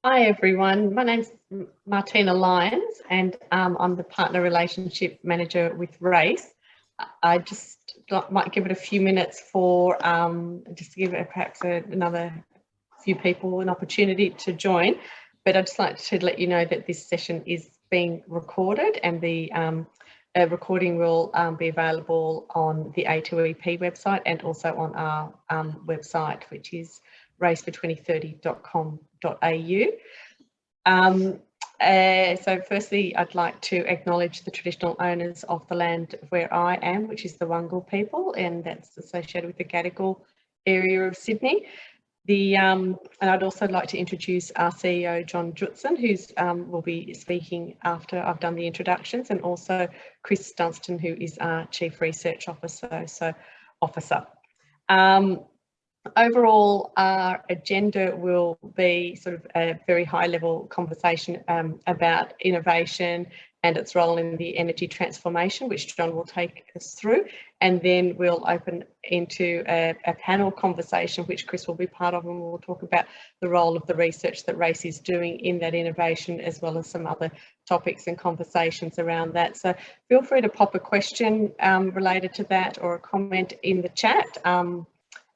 Hi everyone, my name's Martina Lyons and I'm the Partner Relationship Manager with Race. I just might give it a few minutes for just to give it perhaps another few people an opportunity to join, but I'd just like to let you know that this session is being recorded and the recording will be available on the A2EP website and also on our website, which is racefor2030.com.au. So firstly, I'd like to acknowledge the traditional owners of the land where I am, which is the Wungal people, and that's associated with the Gadigal area of Sydney. And I'd also like to introduce our CEO, Jon Jutsen, who's will be speaking after I've done the introductions, and also Chris Dunstan, who is our Chief Research Officer. Overall, our agenda will be sort of a very high-level conversation about innovation and its role in the energy transformation, which Jon will take us through. And then we'll open into a panel conversation, which Chris will be part of, and we'll talk about the role of the research that Race is doing in that innovation, as well as some other topics and conversations around that. So feel free to pop a question related to that or a comment in the chat.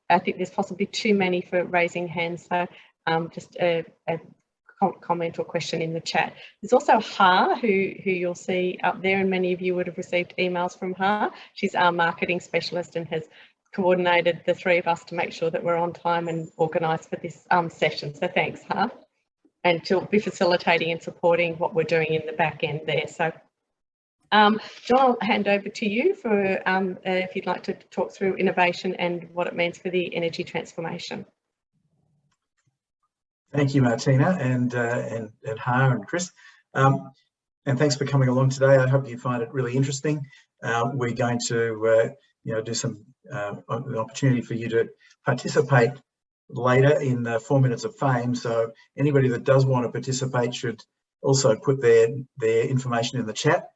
I think there's possibly too many for raising hands, so just a comment or question in the chat. There's also Ha, who you'll see up there, and many of you would have received emails from Ha. She's our marketing specialist and has coordinated the three of us to make sure that we're on time and organised for this session. So thanks, Ha. And she'll be facilitating and supporting what we're doing in the back end there. So Jon, I'll hand over to you for if you'd like to talk through innovation and what it means for the energy transformation. Thank you, Martina, and Ha and Chris, and thanks for coming along today. I hope you find it really interesting. We're going to do some an opportunity for you to participate later in 4 minutes of fame. So anybody that does want to participate should also put their information in the chat.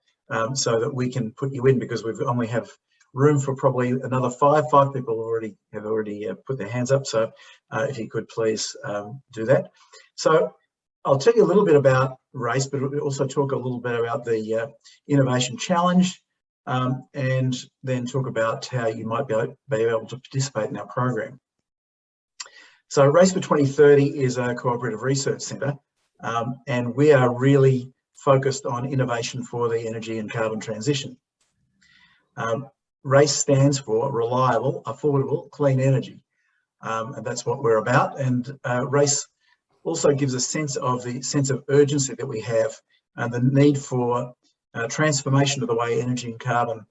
So that we can put you in, because we only have room for probably another five people have already put their hands up. So if you could please do that. So I'll tell you a little bit about Race, but we'll also talk a little bit about the Innovation Challenge, and then talk about how you might be able to participate in our program. So Race for 2030 is a cooperative research centre, and we are really focused on innovation for the energy and carbon transition. RACE stands for Reliable, Affordable, Clean Energy, and that's what we're about. And RACE also gives a sense of urgency that we have, and the need for transformation of the way energy and carbon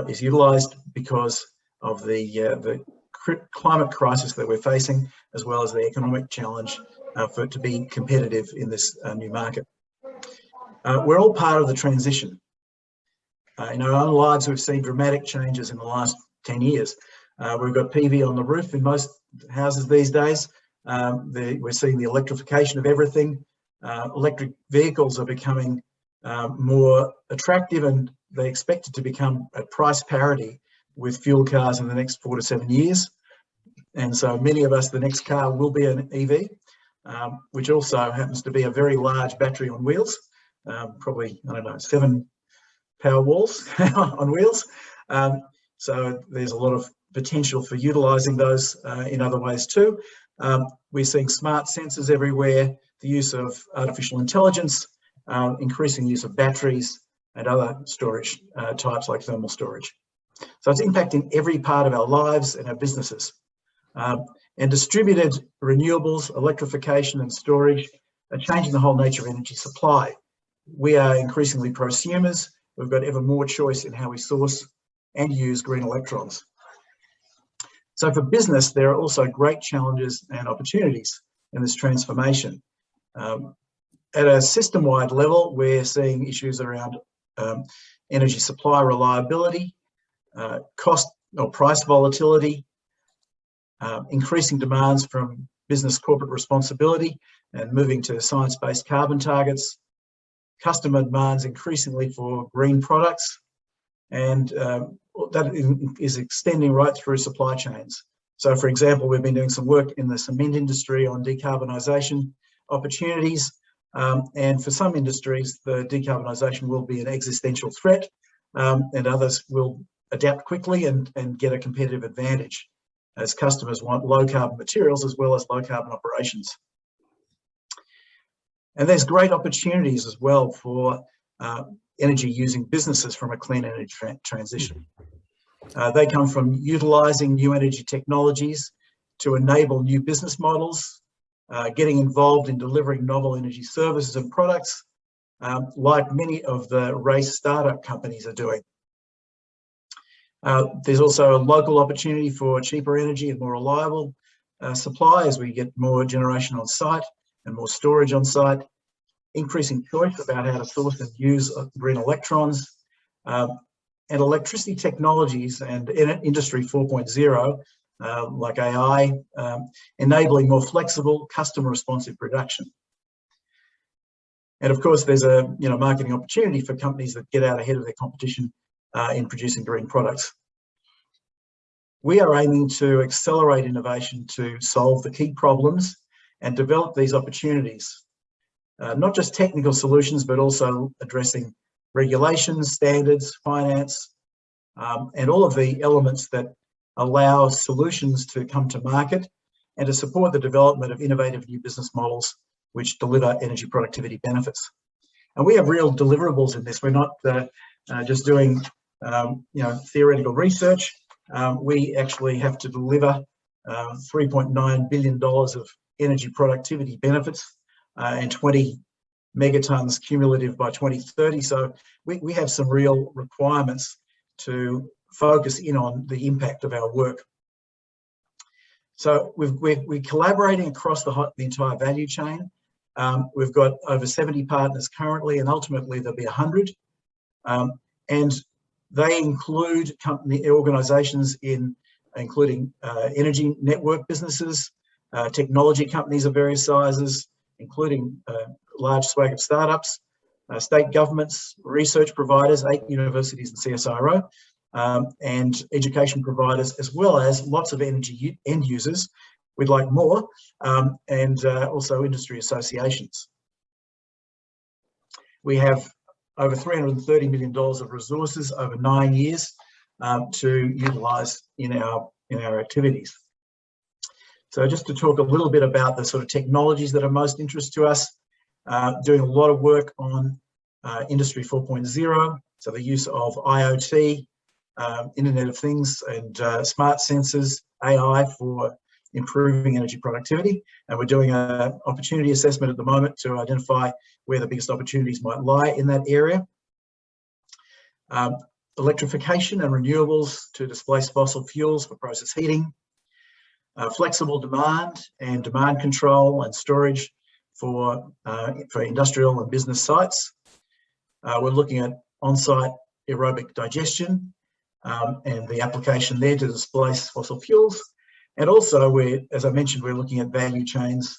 is utilised because of the climate crisis that we're facing, as well as the economic challenge for it to be competitive in this new market. We're all part of the transition. In our own lives, we've seen dramatic changes in the last 10 years. We've got PV on the roof in most houses these days. We're seeing the electrification of everything. Electric vehicles are becoming more attractive, and they're expected to become at price parity with fuel cars in the next 4 to 7 years. And so many of us, the next car will be an EV, which also happens to be a very large battery on wheels. Probably, I don't know, 7 power walls on wheels. So there's a lot of potential for utilising those in other ways too. We're seeing smart sensors everywhere, the use of artificial intelligence, increasing use of batteries and other storage types like thermal storage. So it's impacting every part of our lives and our businesses. And distributed renewables, electrification and storage are changing the whole nature of energy supply. We are increasingly prosumers. We've got ever more choice in how we source and use green electrons. So for business, there are also great challenges and opportunities in this transformation. At a system-wide level, we're seeing issues around energy supply reliability, cost or price volatility, increasing demands from business corporate responsibility and moving to science-based carbon targets, customer demands increasingly for green products, and that is extending right through supply chains. So for example, we've been doing some work in the cement industry on decarbonisation, opportunities, and for some industries, the decarbonisation will be an existential threat, and others will adapt quickly and get a competitive advantage as customers want low carbon materials as well as low carbon operations. And there's great opportunities as well for energy using businesses from a clean energy transition. They come from utilising new energy technologies to enable new business models, getting involved in delivering novel energy services and products, like many of the race startup companies are doing. There's also a local opportunity for cheaper energy and more reliable supply as we get more generation on site and more storage on site, increasing choice about how to source and use green electrons, and electricity technologies and Industry 4.0, like AI, enabling more flexible, customer responsive production. And of course, there's a marketing opportunity for companies that get out ahead of their competition in producing green products. We are aiming to accelerate innovation to solve the key problems and develop these opportunities, not just technical solutions, but also addressing regulations, standards, finance, and all of the elements that allow solutions to come to market and to support the development of innovative new business models which deliver energy productivity benefits. And we have real deliverables in this. We're not just doing theoretical research. We actually have to deliver $3.9 billion of energy productivity benefits and 20 megatons cumulative by 2030. So we have some real requirements to focus in on the impact of our work. So we're collaborating across the entire value chain. We've got over 70 partners currently, and ultimately there'll be 100. And they include organisations including energy network businesses, technology companies of various sizes, including large swag of startups, state governments, research providers, 8 universities and CSIRO, and education providers, as well as lots of energy end users. We'd like more, and also industry associations. We have over $330 million of resources over 9 years to utilise in our activities. So just to talk a little bit about the sort of technologies that are most interest to us, doing a lot of work on Industry 4.0, so the use of IoT, Internet of Things, and smart sensors, AI for improving energy productivity. And we're doing an opportunity assessment at the moment to identify where the biggest opportunities might lie in that area. Electrification and renewables to displace fossil fuels for process heating. Flexible demand and demand control and storage for industrial and business sites. We're looking at on-site aerobic digestion and the application there to displace fossil fuels. And also, as I mentioned, we're looking at value chains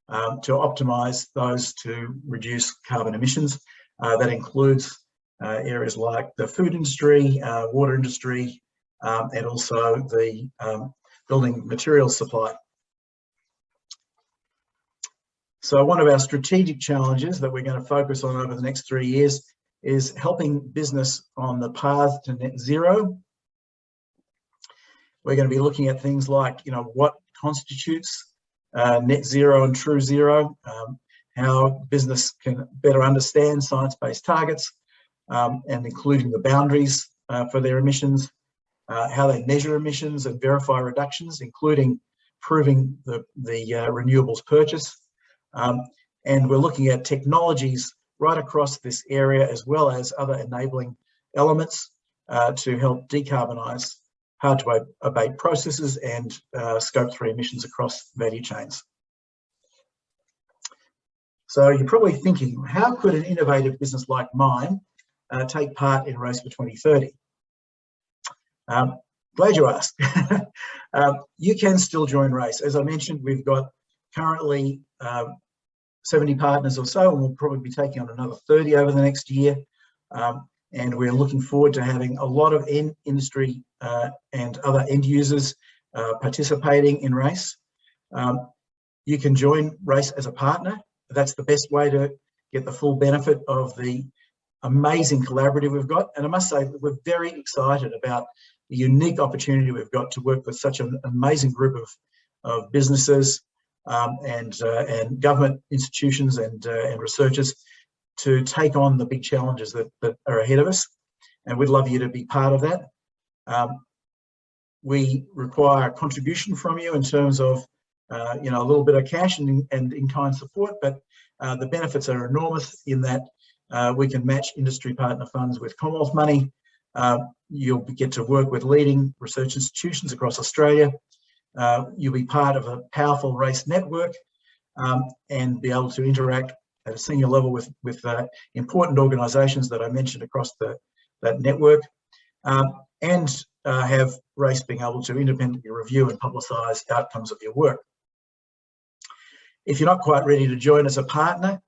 to optimise those to reduce carbon emissions. That includes areas like the food industry, water industry, and also the building materials supply. So one of our strategic challenges that we're going to focus on over the next 3 years is helping business on the path to net zero. We're going to be looking at things like, what constitutes net zero and true zero, how business can better understand science-based targets, and including the boundaries for their emissions, how they measure emissions and verify reductions, including proving the renewables purchase. And we're looking at technologies right across this area, as well as other enabling elements to help decarbonise hard to abate processes and scope 3 emissions across value chains. So you're probably thinking, how could an innovative business like mine take part in Race for 2030? Glad you asked. You can still join Race. As I mentioned, we've got currently 70 partners or so, and we'll probably be taking on another 30 over the next year. And we're looking forward to having a lot of industry and other end users participating in Race. You can join Race as a partner That's the best way to get the full benefit of the amazing collaborative we've got. And I must say that we're very excited about the unique opportunity we've got to work with such an amazing group of businesses and government institutions and researchers to take on the big challenges that are ahead of us. And we'd love you to be part of that. We require a contribution from you in terms of a little bit of cash and in-kind support, but the benefits are enormous in that we can match industry partner funds with Commonwealth money. You'll get to work with leading research institutions across Australia. You'll be part of a powerful race network and be able to interact at a senior level with important organisations that I mentioned across that network, and have race being able to independently review and publicise outcomes of your work. If you're not quite ready to join as a partner,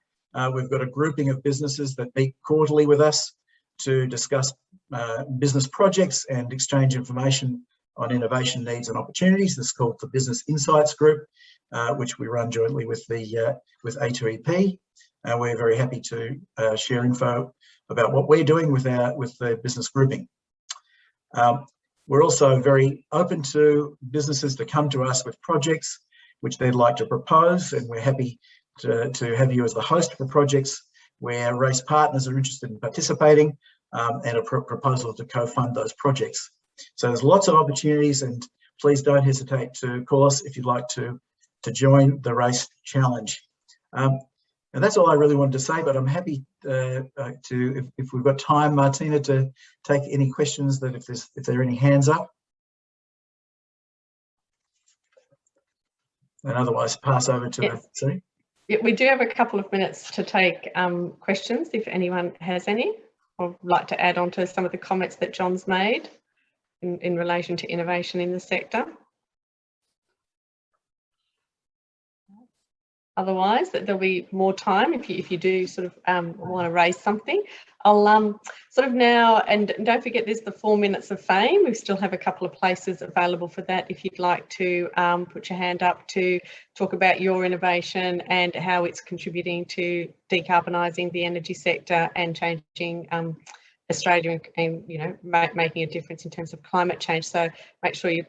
we've got a grouping of businesses that meet quarterly with us to discuss business projects and exchange information on innovation needs and opportunities. This is called the Business Insights Group, which we run jointly with A2EP. We're very happy to share info about what we're doing with the business grouping. We're also very open to businesses to come to us with projects which they'd like to propose, and we're happy to have you as the host for projects where race partners are interested in participating, and a proposal to co-fund those projects. So there's lots of opportunities, and please don't hesitate to call us if you'd like to join the Race Challenge. And that's all I really wanted to say, but I'm happy if we've got time, Martina, to take any questions that if there are any hands up. And otherwise pass over to Sorry. Yeah, we do have a couple of minutes to take questions if anyone has any, or would like to add on to some of the comments that Jon's made in relation to innovation in the sector. Otherwise, there'll be more time if you do sort of want to raise something. I'll sort of now, and don't forget there's the 4 minutes of fame. We still have a couple of places available for that if you'd like to put your hand up to talk about your innovation and how it's contributing to decarbonising the energy sector and changing Australia and making a difference in terms of climate change. So make sure you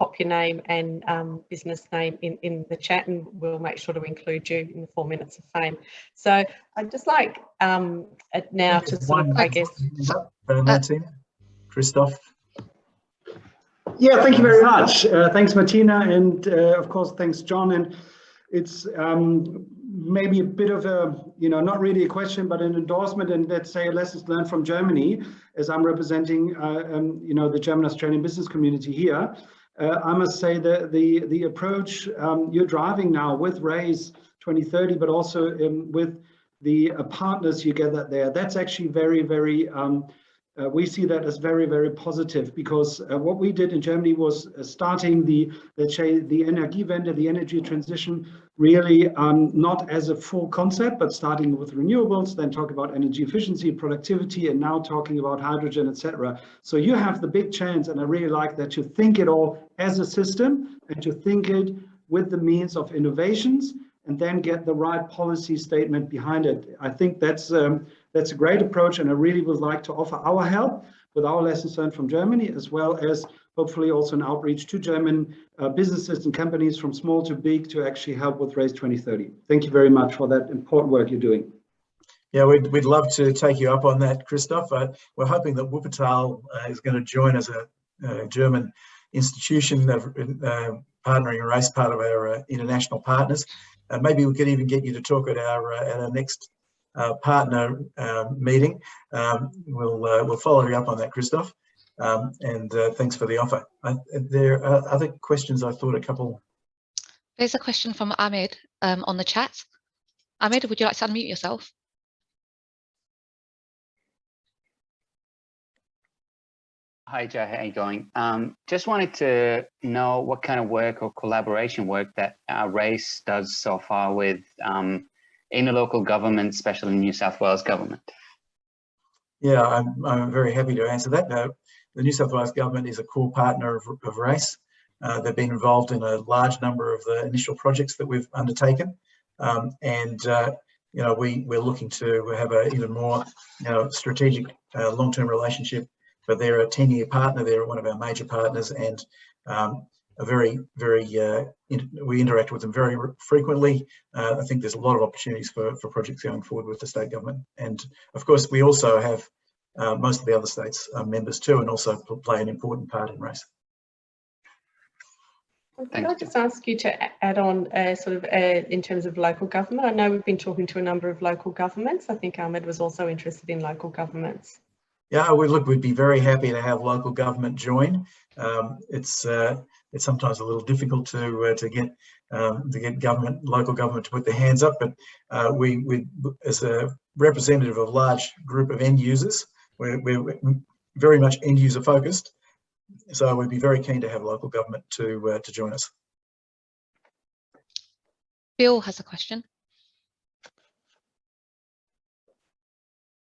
pop your name and business name in the chat, and we'll make sure to include you in the 4 minutes of fame. So I'd just like now to sort of, I guess... Martina, Christoph. Yeah, thank you very much. Thanks, Martina, and of course, thanks, Jon. And it's maybe a bit of a, not really a question, but an endorsement, and let's say lessons learned from Germany, as I'm representing, the German-Australian business community here. I must say that the approach you're driving now with RACE 2030, but also with the partners you get there, that's actually very, very, we see that as very, very positive, because what we did in Germany was starting let's say, the Energiewende, the energy transition, really not as a full concept, but starting with renewables, then talk about energy efficiency, productivity, and now talking about hydrogen, etc. So you have the big chance, and I really like that, to think it all as a system and to think it with the means of innovations, and then get the right policy statement behind it. I think that's a great approach, and I really would like to offer our help with our lessons learned from Germany, as well as hopefully also an outreach to German businesses and companies from small to big to actually help with RACE 2030. Thank you very much for that important work you're doing. Yeah, we'd love to take you up on that, Christoph. We're hoping that Whoopital is going to join as a German institution partnering a race, part of our international partners. Maybe we could even get you to talk at our next partner meeting. We'll follow you up on that, Christoph. And thanks for the offer. There are other questions. I thought a couple. There's a question from Ahmed on the chat. Ahmed, would you like to unmute yourself? Hi, Joe. How are you going? Just wanted to know what kind of work or collaboration work that RACE does so far with in the local government, especially New South Wales government. Yeah, I'm very happy to answer that. The New South Wales government is a core partner of RACE. They've been involved in a large number of the initial projects that we've undertaken. We're looking to have an even more strategic long-term relationship. But they're a 10-year partner. They're one of our major partners, and we interact with them very frequently. I think there's a lot of opportunities for projects going forward with the state government. And of course, we also have most of the other states are members too, and also play an important part in RACE. Can I just ask you to add on in terms of local government? I know we've been talking to a number of local governments. I think Ahmed was also interested in local governments. Yeah, we'd be very happy to have local government join. It's sometimes a little difficult to get local government to put their hands up, but we as a representative of a large group of end users, we're very much end user focused. So we'd be very keen to have local government to join us. Bill has a question.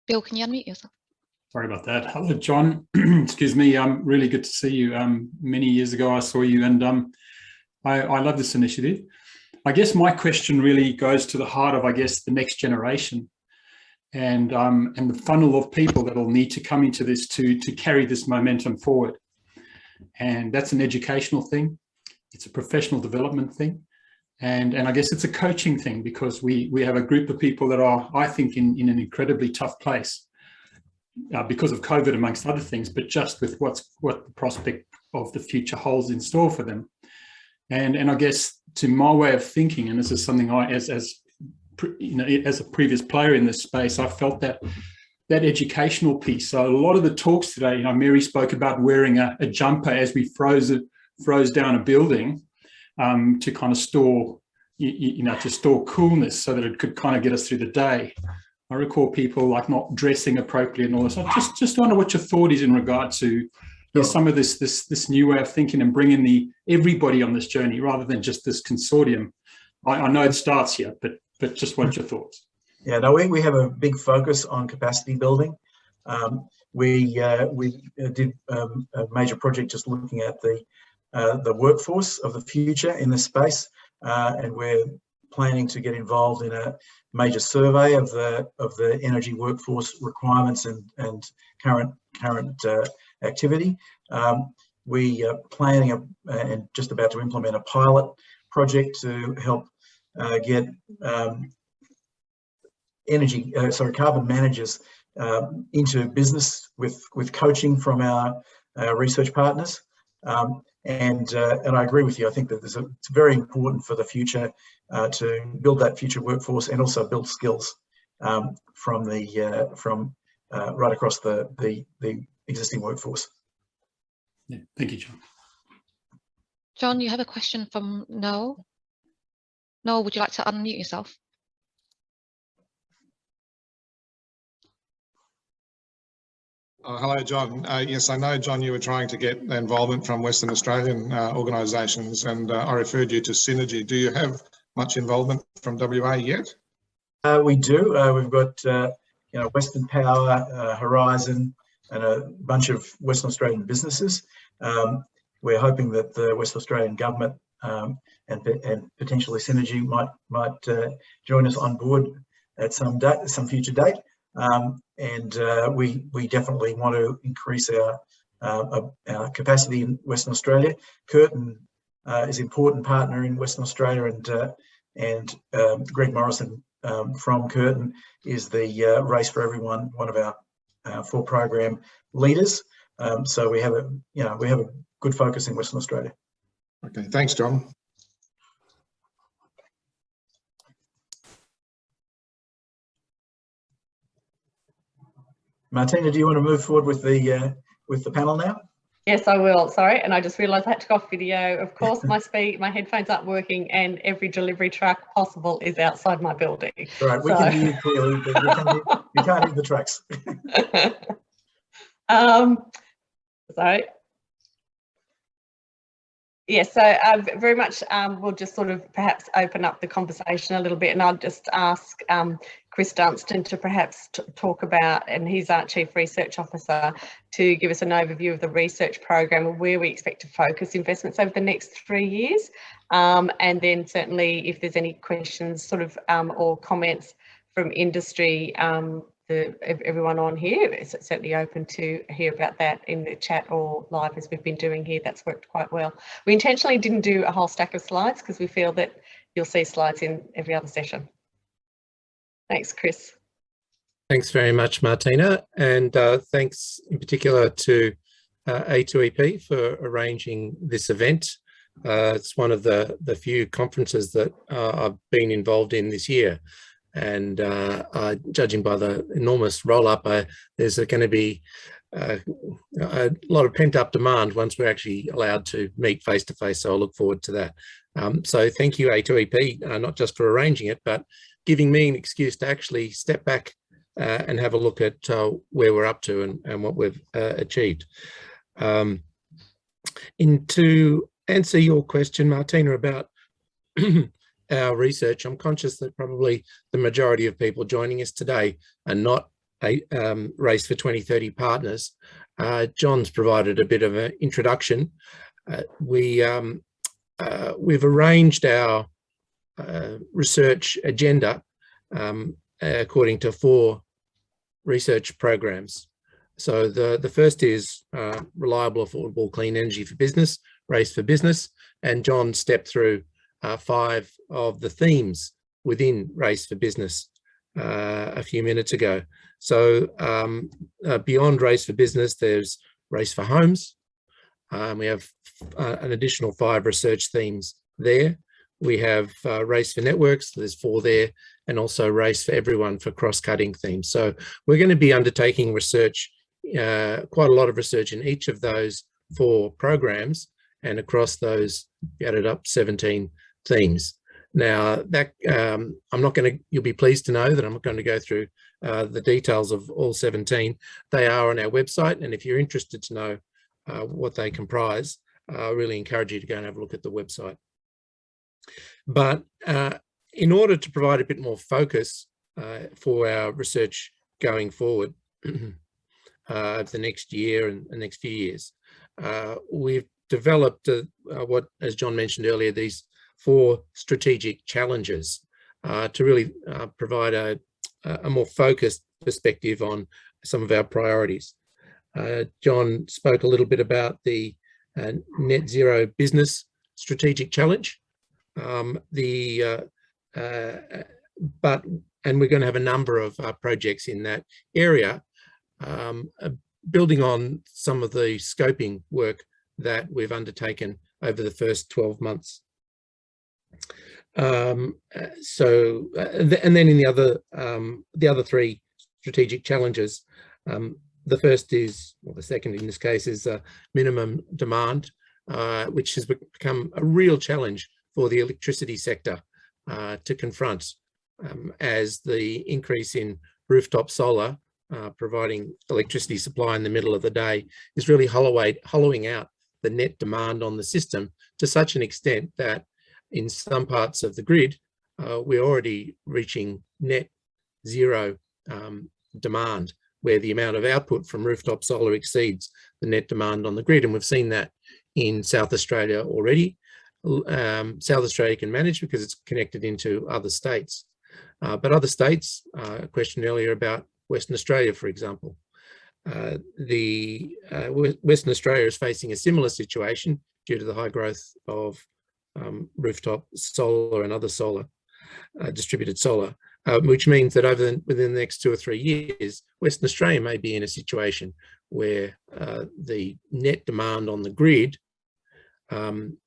Bill, can you unmute yourself? Sorry about that. Hello, John. Excuse me. Really good to see you. Many years ago, I saw you, and I love this initiative. I guess my question really goes to the heart of, I guess, the next generation, and the funnel of people that will need to come into this to carry this momentum forward. And that's an educational thing. It's a professional development thing. And I guess it's a coaching thing, because we have a group of people that are, I think, in an incredibly tough place because of COVID, amongst other things, but just with what the prospect of the future holds in store for them. And I guess, to my way of thinking, and this is something as a previous player in this space, I felt that educational piece. So a lot of the talks today, Mary spoke about wearing a jumper as we froze down a building to kind of store, to store coolness so that it could kind of get us through the day. I recall people like not dressing appropriately and all this. I just wonder what your thought is in regard to some of this new way of thinking and bringing everybody on this journey rather than just this consortium. I know it starts here, but just want your thoughts. Yeah, no, we have a big focus on capacity building. We did a major project just looking at the workforce of the future in this space, and we're planning to get involved in a major survey of the energy workforce requirements and current activity. We are planning and just about to implement a pilot project to help get carbon managers into business with coaching from our research partners. And I agree with you. I think that it's very important for the future to build that future workforce and also build skills from right across the existing workforce. Yeah, thank you, John. John, you have a question from Noel. Noel, would you like to unmute yourself? Hello, John. Yes, I know, John, you were trying to get involvement from Western Australian organisations, and I referred you to Synergy. Do you have much involvement from WA yet? We do. We've got Western Power, Horizon, and a bunch of Western Australian businesses. We're hoping that the Western Australian government and potentially Synergy might join us on board at some future date. We definitely want to increase our capacity in Western Australia. Curtin is an important partner in Western Australia, and Greg Morrison from Curtin is the Race for Everyone, one of our 4 program leaders. So we have a good focus in Western Australia. Okay, thanks, John. Martina, do you want to move forward with the panel now? Yes, I will. Sorry, and I just realised I had to go off video. Of course, my headphones aren't working, and every delivery truck possible is outside my building. Right, we can hear you clearly, but you can't hear the trucks. Sorry. Yes, so very much we'll just sort of perhaps open up the conversation a little bit, and I'll just ask Chris Dunstan to perhaps talk about, and he's our Chief Research Officer, to give us an overview of the research program and where we expect to focus investments over the next 3 years. And then certainly if there's any questions or comments from industry, everyone on here is certainly open to hear about that in the chat or live as we've been doing here. That's worked quite well. We intentionally didn't do a whole stack of slides because we feel that you'll see slides in every other session. Thanks, Chris. Thanks very much, Martina, and thanks in particular to A2EP for arranging this event. It's one of the few conferences that I've been involved in this year, and judging by the enormous roll-up, there's going to be a lot of pent-up demand once we're actually allowed to meet face-to-face, so I look forward to that. So thank you, A2EP, not just for arranging it, but giving me an excuse to actually step back and have a look at where we're up to and what we've achieved. To answer your question, Martina, about our research, I'm conscious that probably the majority of people joining us today are not Race for 2030 partners. John's provided a bit of an introduction. We've arranged our research agenda according to 4 research programs. So the first is reliable, affordable, clean energy for business, Race for Business, and John stepped through 5 of the themes within Race for Business a few minutes ago. So beyond Race for Business, there's Race for Homes. We have an additional 5 research themes there. We have Race for Networks, there's 4 there, and also Race for Everyone for cross-cutting themes. So we're going to be undertaking research, quite a lot of research in each of those 4 programs, and across those, added up 17 themes. Now, that you'll be pleased to know that I'm not going to go through the details of all 17. They are on our website, and if you're interested to know what they comprise, I really encourage you to go and have a look at the website. But in order to provide a bit more focus for our research going forward over the next year and the next few years, we've developed what, as John mentioned earlier, these 4 strategic challenges to really provide a more focused perspective on some of our priorities. John spoke a little bit about the net zero business strategic challenge. And we're going to have a number of projects in that area, building on some of the scoping work that we've undertaken over the first 12 months. And then in the other 3 strategic challenges, the first is, well, the second in this case is minimum demand, which has become a real challenge for the electricity sector to confront, as the increase in rooftop solar providing electricity supply in the middle of the day is really hollowing out the net demand on the system to such an extent that in some parts of the grid, we're already reaching net zero demand, where the amount of output from rooftop solar exceeds the net demand on the grid. And we've seen that in South Australia already. South Australia can manage because it's connected into other states. But other states, a question earlier about Western Australia, for example. Western Australia is facing a similar situation due to the high growth of rooftop solar and other solar, distributed solar, which means that within the next 2 or 3 years, Western Australia may be in a situation where the net demand on the grid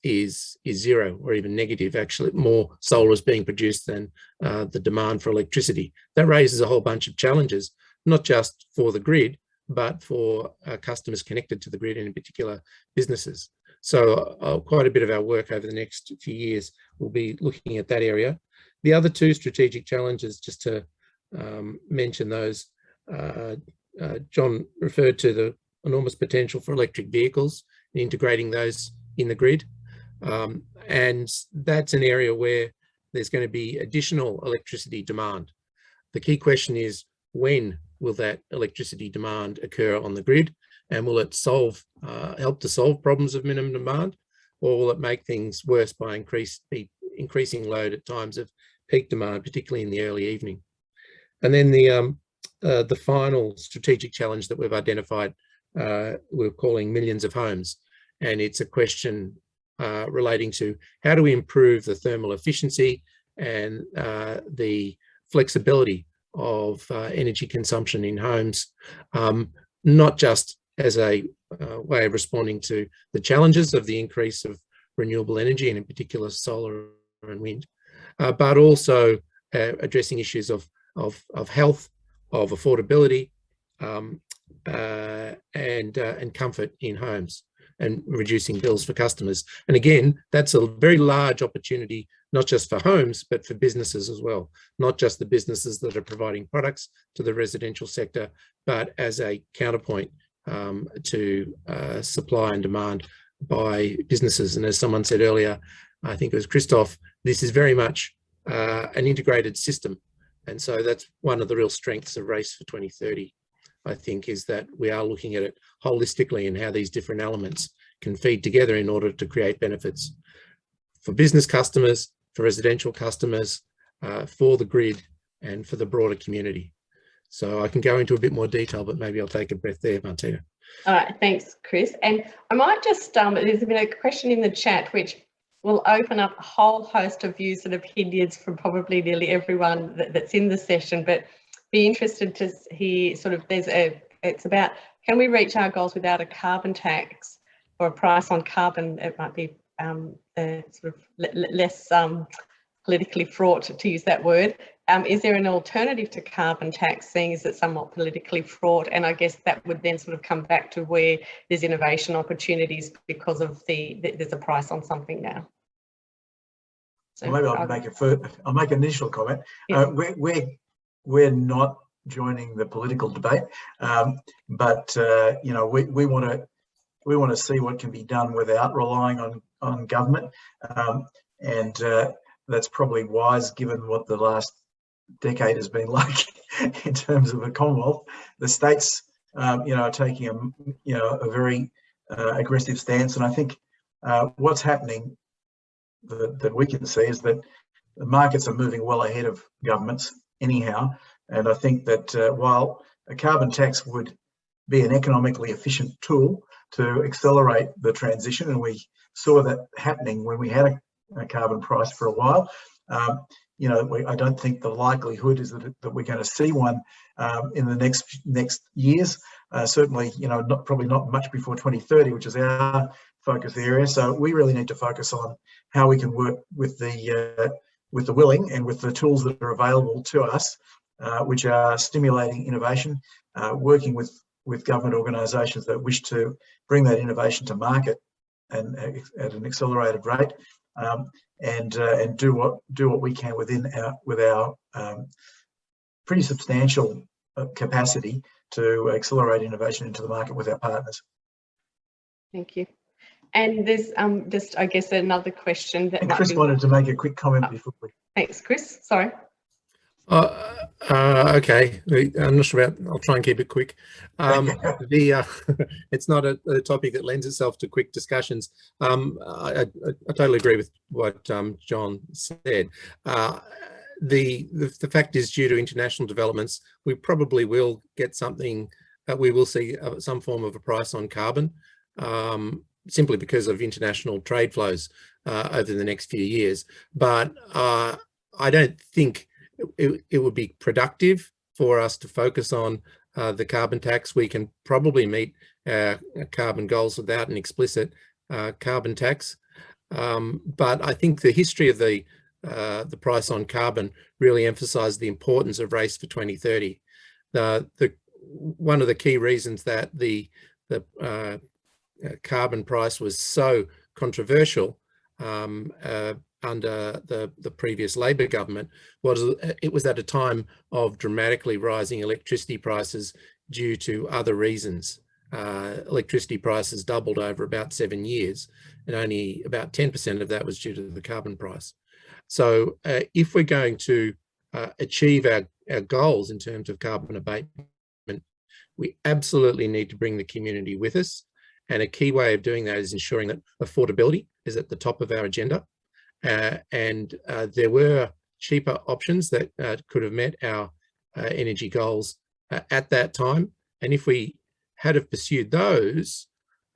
is zero or even negative. Actually, more solar is being produced than the demand for electricity. That raises a whole bunch of challenges, not just for the grid, but for customers connected to the grid, and in particular businesses. So quite a bit of our work over the next few years will be looking at that area. The other 2 strategic challenges, just to mention those, John referred to the enormous potential for electric vehicles and integrating those in the grid. And that's an area where there's going to be additional electricity demand. The key question is, when will that electricity demand occur on the grid? And will it help to solve problems of minimum demand, or will it make things worse by increasing load at times of peak demand, particularly in the early evening? And then the final strategic challenge that we've identified, we're calling millions of homes. And it's a question relating to how do we improve the thermal efficiency and the flexibility of energy consumption in homes, not just as a way of responding to the challenges of the increase of renewable energy, and in particular solar and wind, but also addressing issues of health, of affordability, and comfort in homes, and reducing bills for customers. And again, that's a very large opportunity, not just for homes, but for businesses as well. Not just the businesses that are providing products to the residential sector, but as a counterpoint to supply and demand by businesses. And as someone said earlier, I think it was Christoph, this is very much an integrated system. And so that's one of the real strengths of Race for 2030, I think, is that we are looking at it holistically and how these different elements can feed together in order to create benefits for business customers, for residential customers, for the grid, and for the broader community. So I can go into a bit more detail, but maybe I'll take a breath there, Martina. All right, thanks, Chris. And I might just, there's been a question in the chat which will open up a whole host of views and opinions from probably nearly everyone that's in the session, but be interested to hear sort of, it's about, can we reach our goals without a carbon tax or a price on carbon? It might be sort of less politically fraught, to use that word. Is there an alternative to carbon tax, seeing as it's somewhat politically fraught? And I guess that would then sort of come back to where there's innovation opportunities because of there's a price on something now. So well, maybe I'll make an initial comment. Yeah. We're not joining the political debate, but you know, we want to see what can be done without relying on government, and that's probably wise given what the last decade has been like in terms of the Commonwealth. The states, you know, are taking a very aggressive stance, and I think what's happening that we can see is that the markets are moving well ahead of governments anyhow. And I think that while a carbon tax would be an economically efficient tool to accelerate the transition, and we saw that happening when we had a carbon price for a while, you know, I don't think the likelihood is that we're going to see one in the next years. Certainly, you know, probably not much before 2030, which is our focus area. So we really need to focus on how we can work with the willing and with the tools that are available to us, which are stimulating innovation, working with government organisations that wish to bring that innovation to market and at an accelerated rate, and do what we can with our pretty substantial capacity to accelerate innovation into the market with our partners. Thank you. And there's just, I guess, another question that Chris wanted to make a quick comment before we... Thanks, Chris. Sorry. Okay, I'm not sure about, I'll try and keep it quick. It's not a topic that lends itself to quick discussions. I totally agree with what John said. The fact is, due to international developments, we probably will get something, we will see some form of a price on carbon, simply because of international trade flows over the next few years. But I don't think it would be productive for us to focus on the carbon tax. We can probably meet carbon goals without an explicit carbon tax. But I think the history of the price on carbon really emphasised the importance of Race for 2030. One of the key reasons that the carbon price was so controversial under the previous Labor government was it was at a time of dramatically rising electricity prices due to other reasons. Electricity prices doubled over about 7 years, and only about 10% of that was due to the carbon price. So if we're going to achieve our goals in terms of carbon abatement, we absolutely need to bring the community with us. And a key way of doing that is ensuring that affordability is at the top of our agenda. There were cheaper options that could have met our energy goals at that time. And if we had have pursued those,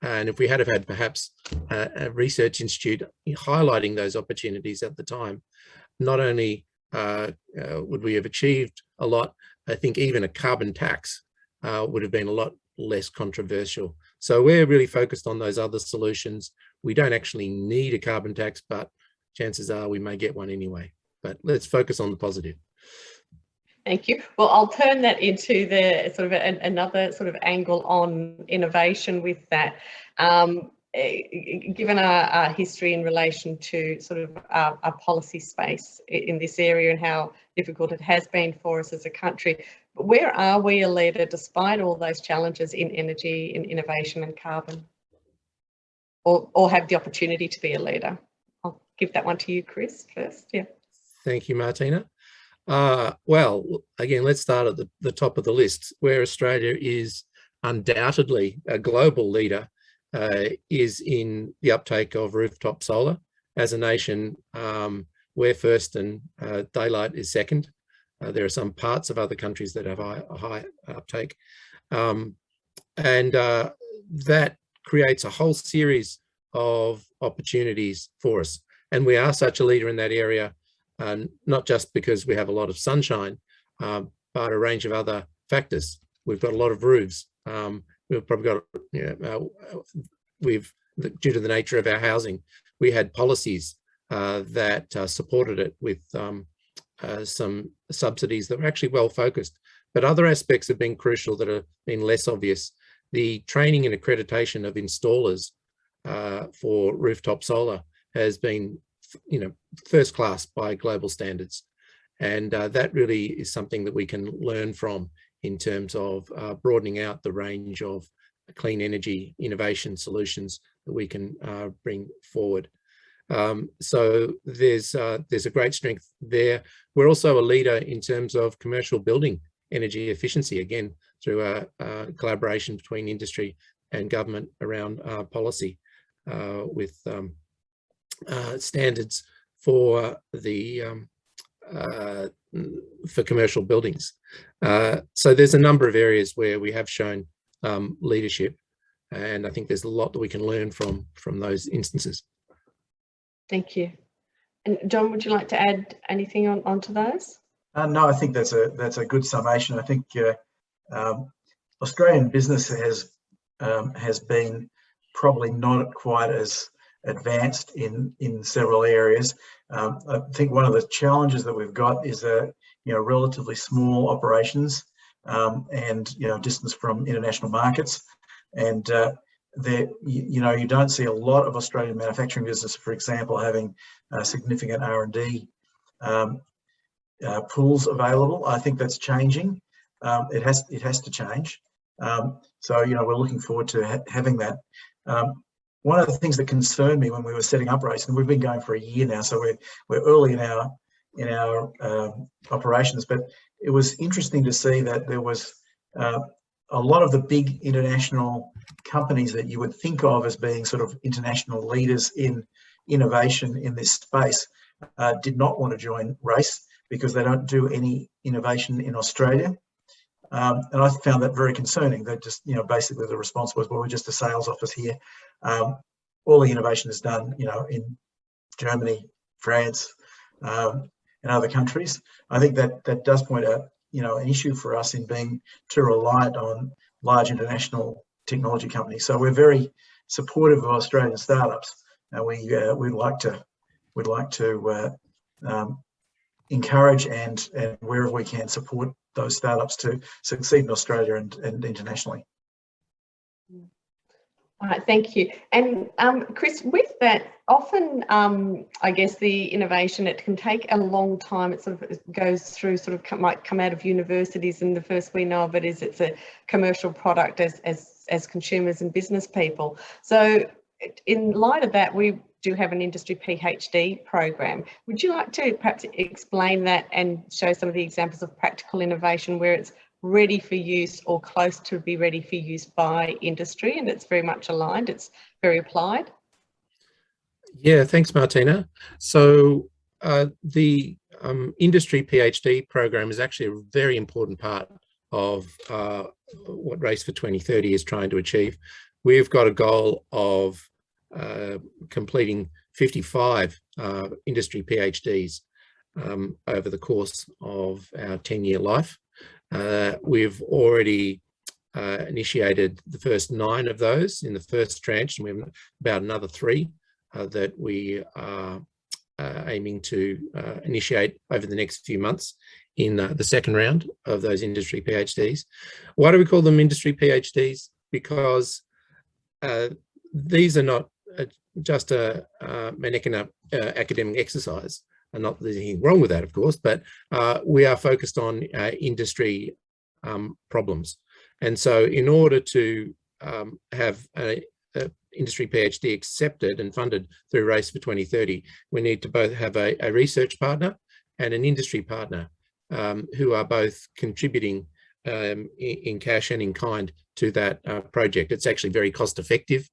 and if we had have had perhaps a research institute highlighting those opportunities at the time, not only would we have achieved a lot, I think even a carbon tax would have been a lot less controversial. So we're really focused on those other solutions. We don't actually need a carbon tax, but chances are we may get one anyway. But let's focus on the positive. Thank you. Well, I'll turn that into the sort of another sort of angle on innovation with that. Given our history in relation to sort of our policy space in this area and how difficult it has been for us as a country, where are we a leader despite all those challenges in energy, in innovation and carbon? Or have the opportunity to be a leader? I'll give that one to you, Chris, first. Yeah. Thank you, Martina. Well, again, let's start at the top of the list. Where Australia is undoubtedly a global leader is in the uptake of rooftop solar. As a nation, we're first and daylight is second. There are some parts of other countries that have a high uptake. That creates a whole series of opportunities for us. And we are such a leader in that area, not just because we have a lot of sunshine, but a range of other factors. We've got a lot of roofs. We've probably got, due to the nature of our housing, we had policies that supported it with some subsidies that were actually well focused. But other aspects have been crucial that have been less obvious. The training and accreditation of installers for rooftop solar has been, first class by global standards. And that really is something that we can learn from in terms of broadening out the range of clean energy innovation solutions that we can bring forward. So there's a great strength there. We're also a leader in terms of commercial building energy efficiency, again, through a collaboration between industry and government around policy with standards for for commercial buildings. So there's a number of areas where we have shown leadership, and I think there's a lot that we can learn from those instances. Thank you. And John, would you like to add anything onto those? No, I think that's a good summation. I think Australian business has been probably not quite as advanced in several areas. I think one of the challenges that we've got is relatively small operations and distance from international markets, and you don't see a lot of Australian manufacturing business, for example, having significant R&D pools available. I think that's changing. It has to change. So we're looking forward to having that. One of the things that concerned me when we were setting up RACE, and we've been going for a year now, so we're early in our operations, but it was interesting to see that there was a lot of the big international companies that you would think of as being sort of international leaders in innovation in this space did not want to join RACE because they don't do any innovation in Australia. And I found that very concerning. That just, basically the response was, well, we're just a sales office here. All the innovation is done, in Germany, France, and other countries. I think that does point out, an issue for us in being too reliant on large international technology companies. So we're very supportive of Australian startups, and we'd like to encourage and wherever we can support those startups to succeed in Australia and internationally. All right, thank you. And Chris, with that, often I guess the innovation, it can take a long time. It sort of goes through, might come out of universities, and the first we know of it is it's a commercial product as consumers and business people. So in light of that, we do have an industry PhD program. Would you like to perhaps explain that and show some of the examples of practical innovation where it's ready for use or close to be ready for use by industry, and it's very much aligned, it's very applied? Yeah, thanks, Martina. So the industry PhD program is actually a very important part of what Race for 2030 is trying to achieve. We've got a goal of completing 55 industry PhDs over the course of our 10-year life. We've already initiated the first 9 of those in the first tranche, and we have about another 3 that we are aiming to initiate over the next few months in the second round of those industry PhDs. Why do we call them industry PhDs? Because these are not just an academic exercise, and not that there's anything wrong with that, of course, but we are focused on industry problems. And so in order to have an industry PhD accepted and funded through Race for 2030, we need to both have a research partner and an industry partner who are both contributing in cash and in kind to that project. It's actually very cost effective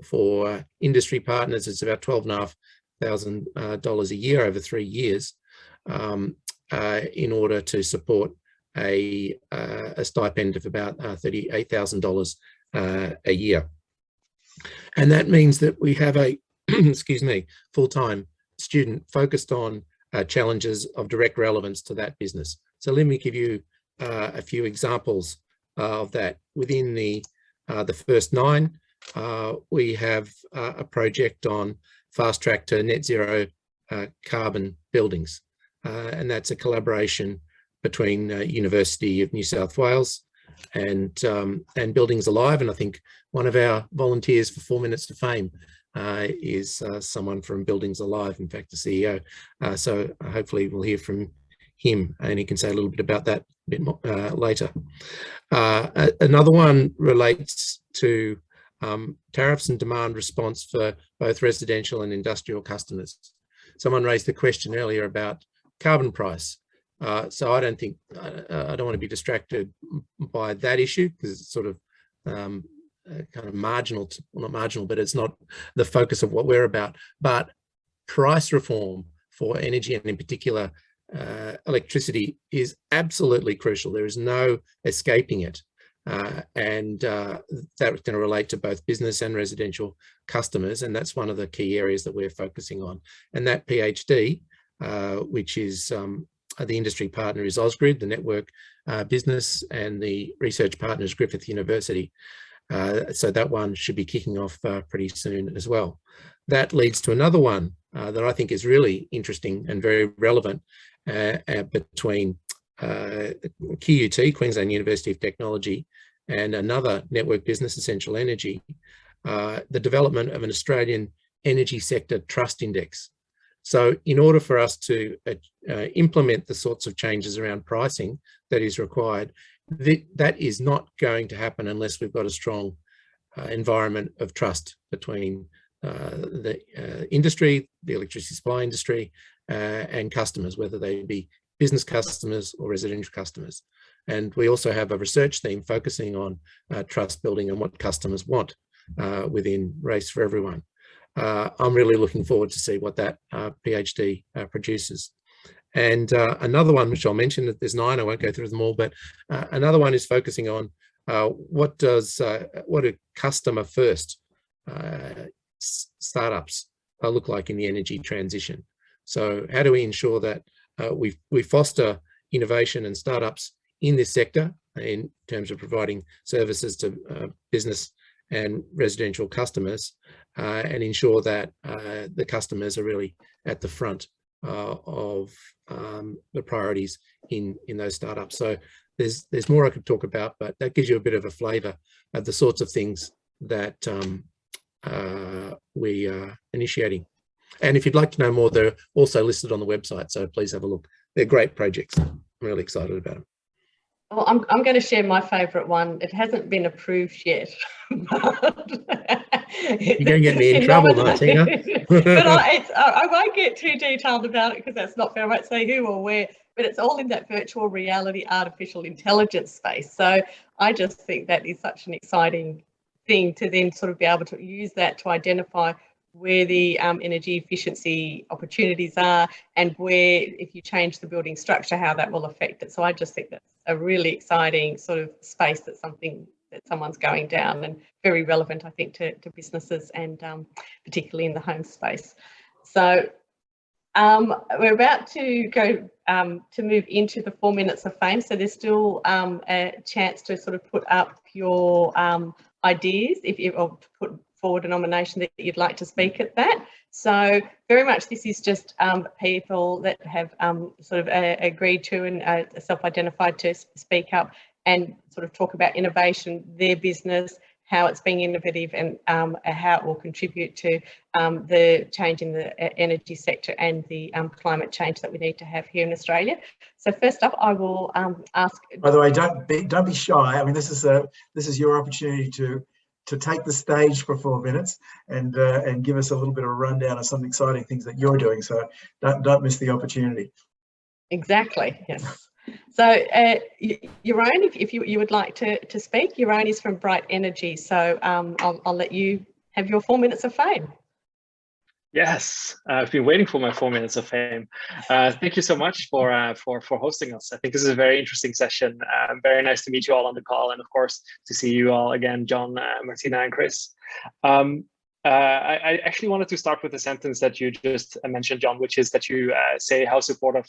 for industry partners. It's about $12,500 a year over 3 years in order to support a stipend of about $38,000 a year. And that means that we have a full-time student focused on challenges of direct relevance to that business. So let me give you a few examples of that. Within the first 9, we have a project on fast track to net zero carbon buildings, and that's a collaboration between University of New South Wales and Buildings Alive. And I think one of our volunteers for 4 Minutes to Fame is someone from Buildings Alive, in fact, the CEO. So hopefully we'll hear from him and he can say a little bit about that a bit more, later. Another one relates to tariffs and demand response for both residential and industrial customers. Someone raised the question earlier about carbon price. So I don't want to be distracted by that issue because it's sort of kind of marginal, well, not marginal, but it's not the focus of what we're about. But price reform for energy, and in particular electricity, is absolutely crucial. There is no escaping it. And that's going to relate to both business and residential customers. And that's one of the key areas that we're focusing on. And that PhD, which is the industry partner is Ausgrid, the network business, and the research partner is Griffith University. So that one should be kicking off pretty soon as well. That leads to another one that I think is really interesting and very relevant between QUT, Queensland University of Technology, and another network business, Essential Energy, the development of an Australian energy sector trust index. So in order for us to implement the sorts of changes around pricing that is required, that is not going to happen unless we've got a strong environment of trust between the industry, the electricity supply industry, and customers, whether they be business customers or residential customers. And we also have a research theme focusing on trust building and what customers want within Race for Everyone. I'm really looking forward to see what that PhD produces. And another one, which I'll mention, that there's 9, I won't go through them all, but another one is focusing on what do customer first startups look like in the energy transition. So how do we ensure that we foster innovation and startups in this sector in terms of providing services to business and residential customers, and ensure that the customers are really at the front of the priorities in those startups. So there's more I could talk about, but that gives you a bit of a flavour of the sorts of things that we are initiating. And if you'd like to know more, they're also listed on the website, so please have a look. They're great projects. I'm really excited about them. Well, I'm going to share my favourite one. It hasn't been approved yet. You're going to get me in trouble, Martina. But I won't get too detailed about it because that's not fair. I won't say who or where, but it's all in that virtual reality, artificial intelligence space. So I just think that is such an exciting thing to then sort of be able to use that to identify where the energy efficiency opportunities are, and where, if you change the building structure, how that will affect it. So I just think that's a really exciting sort of space, that's something that someone's going down, and very relevant, I think, to businesses, and particularly in the home space. So we're about to go to move into the 4 minutes of fame. So there's still a chance to sort of put up your ideas, or to put forward a nomination that you'd like to speak at that. So very much this is just people that have sort of agreed to and self-identified to speak up and sort of talk about innovation, their business, how it's being innovative, and how it will contribute to the change in the energy sector and the climate change that we need to have here in Australia. So first up, I will ask. By the way, don't be shy. I mean, this is your opportunity to take the stage for 4 minutes and give us a little bit of a rundown of some exciting things that you're doing. So don't miss the opportunity. Exactly. Yes. So Jeroen, if you would like to speak, Jeroen is from Bright Energy. So I'll let you have your 4 minutes of fame. Yes, I've been waiting for my 4 minutes of fame. Thank you so much for hosting us. I think this is a very interesting session. Very nice to meet you all on the call, and of course to see you all again, John, Martina, and Chris. I actually wanted to start with a sentence that you just mentioned, John, which is that you say how supportive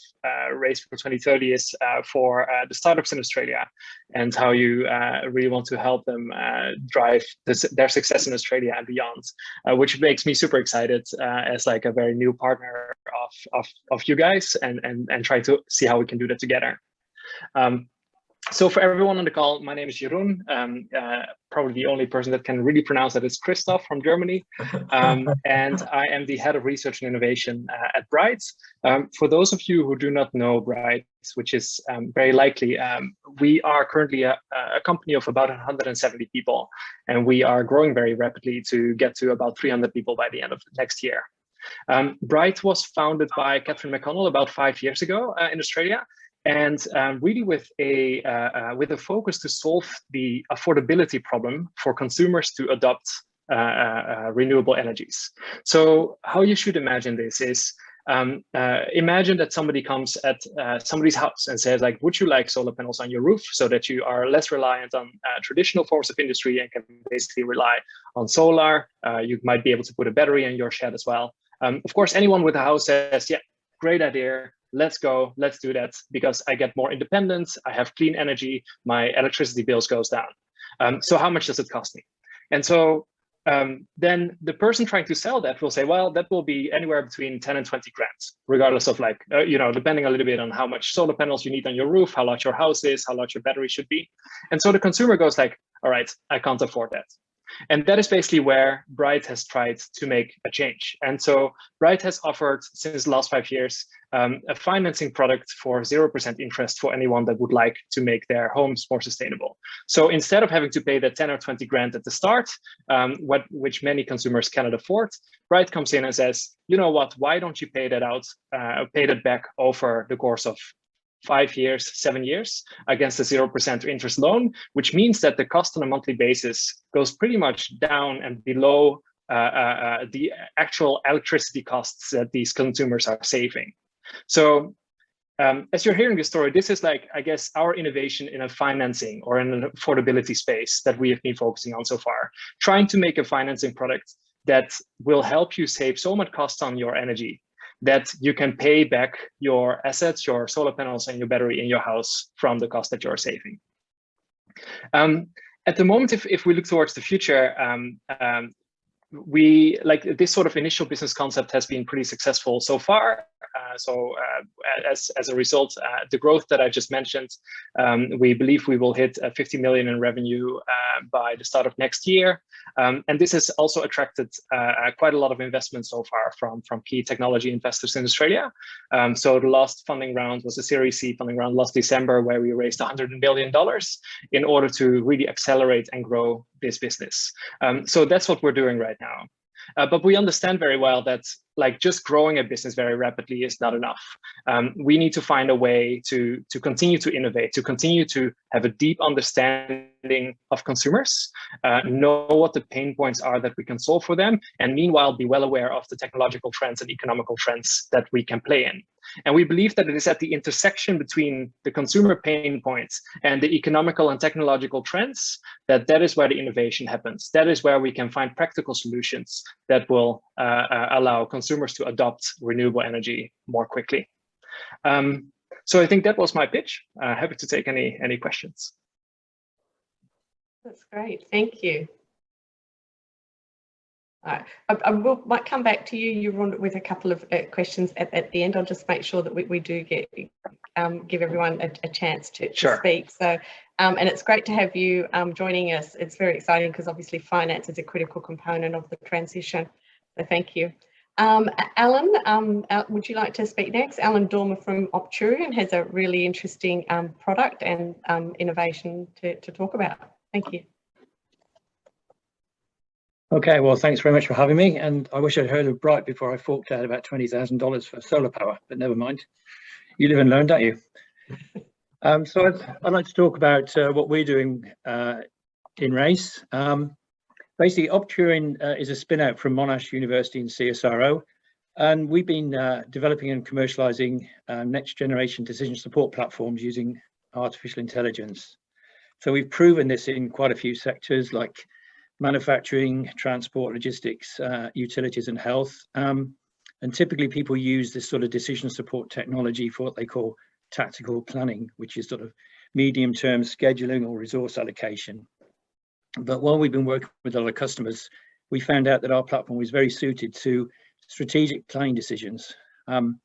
Race for 2030 is for the startups in Australia, and how you really want to help them drive their success in Australia and beyond, which makes me super excited as like a very new partner of you guys, and try to see how we can do that together. So for everyone on the call, my name is Jeroen. Probably the only person that can really pronounce that is Christoph from Germany. And I am the head of research and innovation at Bright. For those of you who do not know Bright, which is very likely, we are currently a company of about 170 people, and we are growing very rapidly to get to about 300 people by the end of next year. Bright was founded by Catherine McConnell about 5 years ago in Australia. And really with a focus to solve the affordability problem for consumers to adopt renewable energies. So how you should imagine this is, imagine that somebody comes at somebody's house and says, like, would you like solar panels on your roof so that you are less reliant on traditional forms of industry and can basically rely on solar? You might be able to put a battery in your shed as well. Of course, anyone with a house says, yeah, great idea. Let's go, let's do that, because I get more independence, I have clean energy, my electricity bills goes down. So how much does it cost me? And so then the person trying to sell that will say, well, that will be anywhere between 10 and 20 grand, regardless of like, depending a little bit on how much solar panels you need on your roof, how large your house is, how large your battery should be. And so the consumer goes like, all right, I can't afford that. And that is basically where Bright has tried to make a change. And so Bright has offered, since the last 5 years, a financing product for 0% interest for anyone that would like to make their homes more sustainable. So instead of having to pay the 10 or 20 grand at the start, which many consumers cannot afford, Bright comes in and says, you know what, why don't you pay that out, pay that back over the course of 5 years, 7 years against a 0% interest loan, which means that the cost on a monthly basis goes pretty much down and below the actual electricity costs that these consumers are saving. So as you're hearing this story, this is like, I guess, our innovation in a financing or in an affordability space that we have been focusing on so far, trying to make a financing product that will help you save so much cost on your energy that you can pay back your assets, your solar panels and your battery in your house from the cost that you're saving. At the moment, if we look towards the future, we like this sort of initial business concept has been pretty successful so far. As a result, the growth that I just mentioned, we believe we will hit 50 million in revenue by the start of next year. And this has also attracted quite a lot of investment so far from key technology investors in Australia. So the last funding round was a Series C funding round last December, where we raised $100 million in order to really accelerate and grow this business. So that's what we're doing right now. But we understand very well that like just growing a business very rapidly is not enough. We need to find a way to continue to innovate, to continue to have a deep understanding of consumers, know what the pain points are that we can solve for them, and meanwhile be well aware of the technological trends and economical trends that we can play in. And we believe that it is at the intersection between the consumer pain points and the economical and technological trends that is where the innovation happens. That is where we can find practical solutions that will allow consumers to adopt renewable energy more quickly. So I think that was my pitch. Happy to take any questions. That's great. Thank you. I might come back to you, Jeroen, with a couple of questions at the end. I'll just make sure that we do give everyone a chance to speak. So, and it's great to have you joining us. It's very exciting because obviously finance is a critical component of the transition. So thank you. Alan, would you like to speak next? Alan Dormer from OpTurin has a really interesting product and innovation to talk about. Thank you. Okay, well, thanks very much for having me. And I wish I'd heard of Bright before I forked out about $20,000 for solar power, but never mind. You live and learn, don't you? So I'd like to talk about what we're doing in RACE. Basically, OpTurin is a spin out from Monash University and CSIRO. And we've been developing and commercializing next generation decision support platforms using artificial intelligence. So we've proven this in quite a few sectors like manufacturing, transport, logistics, utilities and health. And typically people use this sort of decision support technology for what they call tactical planning, which is sort of medium-term scheduling or resource allocation. But while we've been working with other customers, we found out that our platform was very suited to strategic planning decisions. And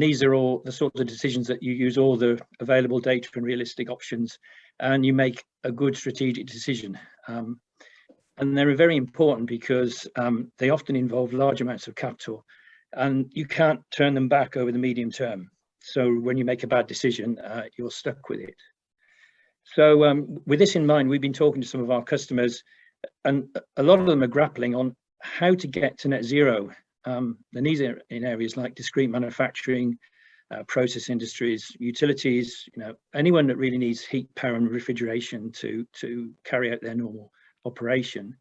these are all the sorts of decisions that you use all the available data and realistic options, and you make a good strategic decision. And they're very important because they often involve large amounts of capital and you can't turn them back over the medium term. So when you make a bad decision, you're stuck with it. So with this in mind, we've been talking to some of our customers, and a lot of them are grappling on how to get to net zero. And these are in areas like discrete manufacturing, process industries, utilities, anyone that really needs heat, power and refrigeration to carry out their normal operation.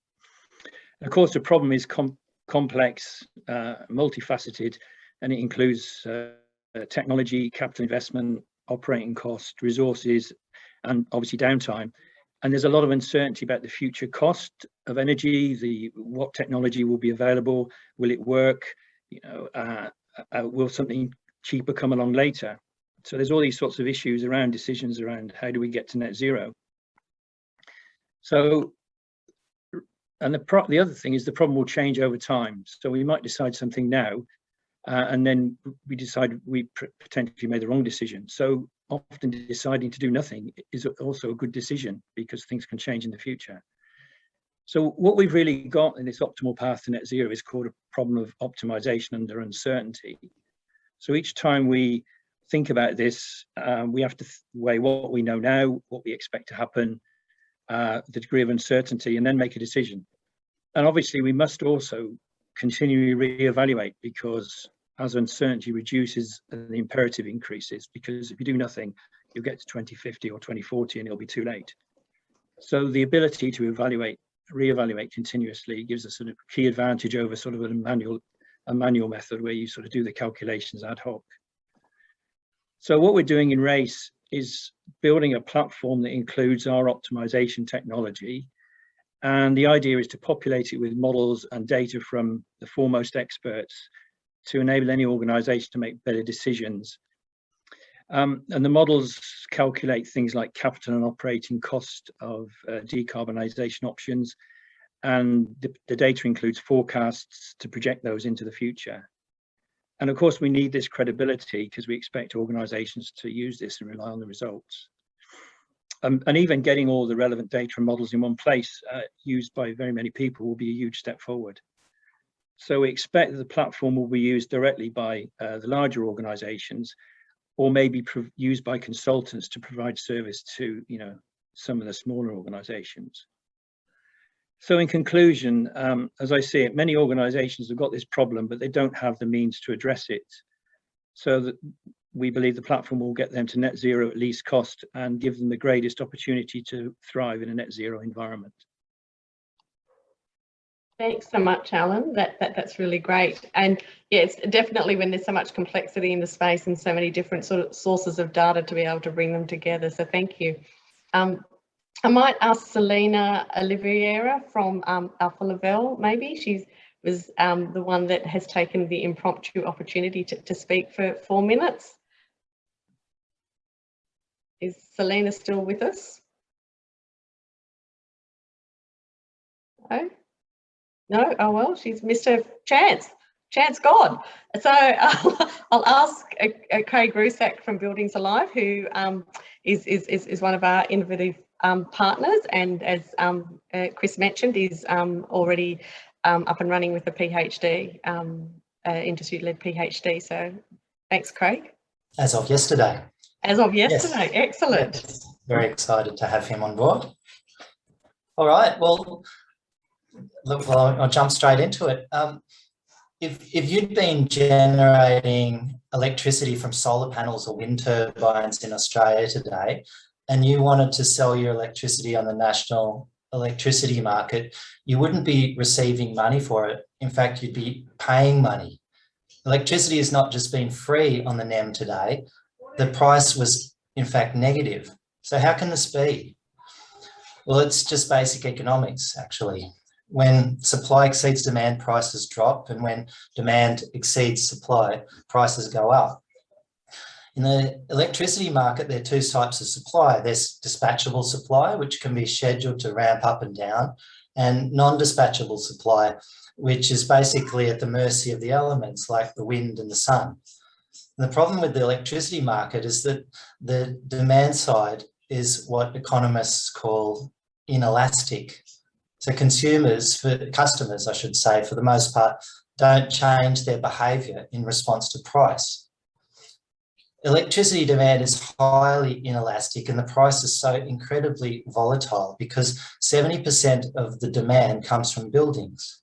Of course, the problem is complex, multifaceted, and it includes technology, capital investment, operating cost, resources, and obviously downtime. And there's a lot of uncertainty about the future cost of energy, what technology will be available, will it work, will something cheaper come along later? So there's all these sorts of issues around decisions around how do we get to net zero. So, and the other thing is the problem will change over time. So we might decide something now, and then we decide we potentially made the wrong decision. So often deciding to do nothing is also a good decision because things can change in the future. So what we've really got in this optimal path to net zero is called a problem of optimization under uncertainty. So each time we think about this, we have to weigh what we know now, what we expect to happen, the degree of uncertainty, and then make a decision. And obviously we must also continually reevaluate, because as uncertainty reduces, the imperative increases, because if you do nothing, you'll get to 2050 or 2040 and it'll be too late. So the ability to reevaluate continuously gives us sort of key advantage over sort of a manual method where you sort of do the calculations ad hoc. So what we're doing in RACE is building a platform that includes our optimization technology. And the idea is to populate it with models and data from the foremost experts to enable any organization to make better decisions. And the models calculate things like capital and operating cost of decarbonisation options. And the data includes forecasts to project those into the future. And of course, we need this credibility because we expect organizations to use this and rely on the results. And even getting all the relevant data and models in one place used by very many people will be a huge step forward. So we expect that the platform will be used directly by the larger organizations, or maybe used by consultants to provide service to, you know, some of the smaller organizations. So in conclusion, as I see it, many organizations have got this problem, but they don't have the means to address it. So that we believe the platform will get them to net zero at least cost and give them the greatest opportunity to thrive in a net zero environment. Thanks so much, Alan. That's really great. And yes, definitely when there's so much complexity in the space and so many different sort of sources of data to be able to bring them together. So thank you. I might ask Selena Oliveira from Alpha Level, maybe. She was the one that has taken the impromptu opportunity to speak for 4 minutes. Is Selena still with us? No? No? Oh, well, she's missed her chance. Chance gone. So I'll ask Craig Rusak from Buildings Alive, who is one of our innovative partners, and as Chris mentioned, is already up and running with a PhD, industry-led PhD. So thanks, Craig. As of yesterday. As of yesterday, yes. Excellent. Yes. Very excited to have him on board. All right, well, look, I'll jump straight into it. If you'd been generating electricity from solar panels or wind turbines in Australia today, and you wanted to sell your electricity on the national electricity market, you wouldn't be receiving money for it. In fact, you'd be paying money. Electricity has not just been free on the NEM today, the price was in fact negative. So how can this be? Well, it's just basic economics, actually. When supply exceeds demand, prices drop, and when demand exceeds supply, prices go up. In the electricity market, there are two types of supply. There's dispatchable supply, which can be scheduled to ramp up and down, and non-dispatchable supply, which is basically at the mercy of the elements like the wind and the sun. And the problem with the electricity market is that the demand side is what economists call inelastic. So customers, I should say, for the most part, don't change their behaviour in response to price. Electricity demand is highly inelastic, and the price is so incredibly volatile because 70% of the demand comes from buildings,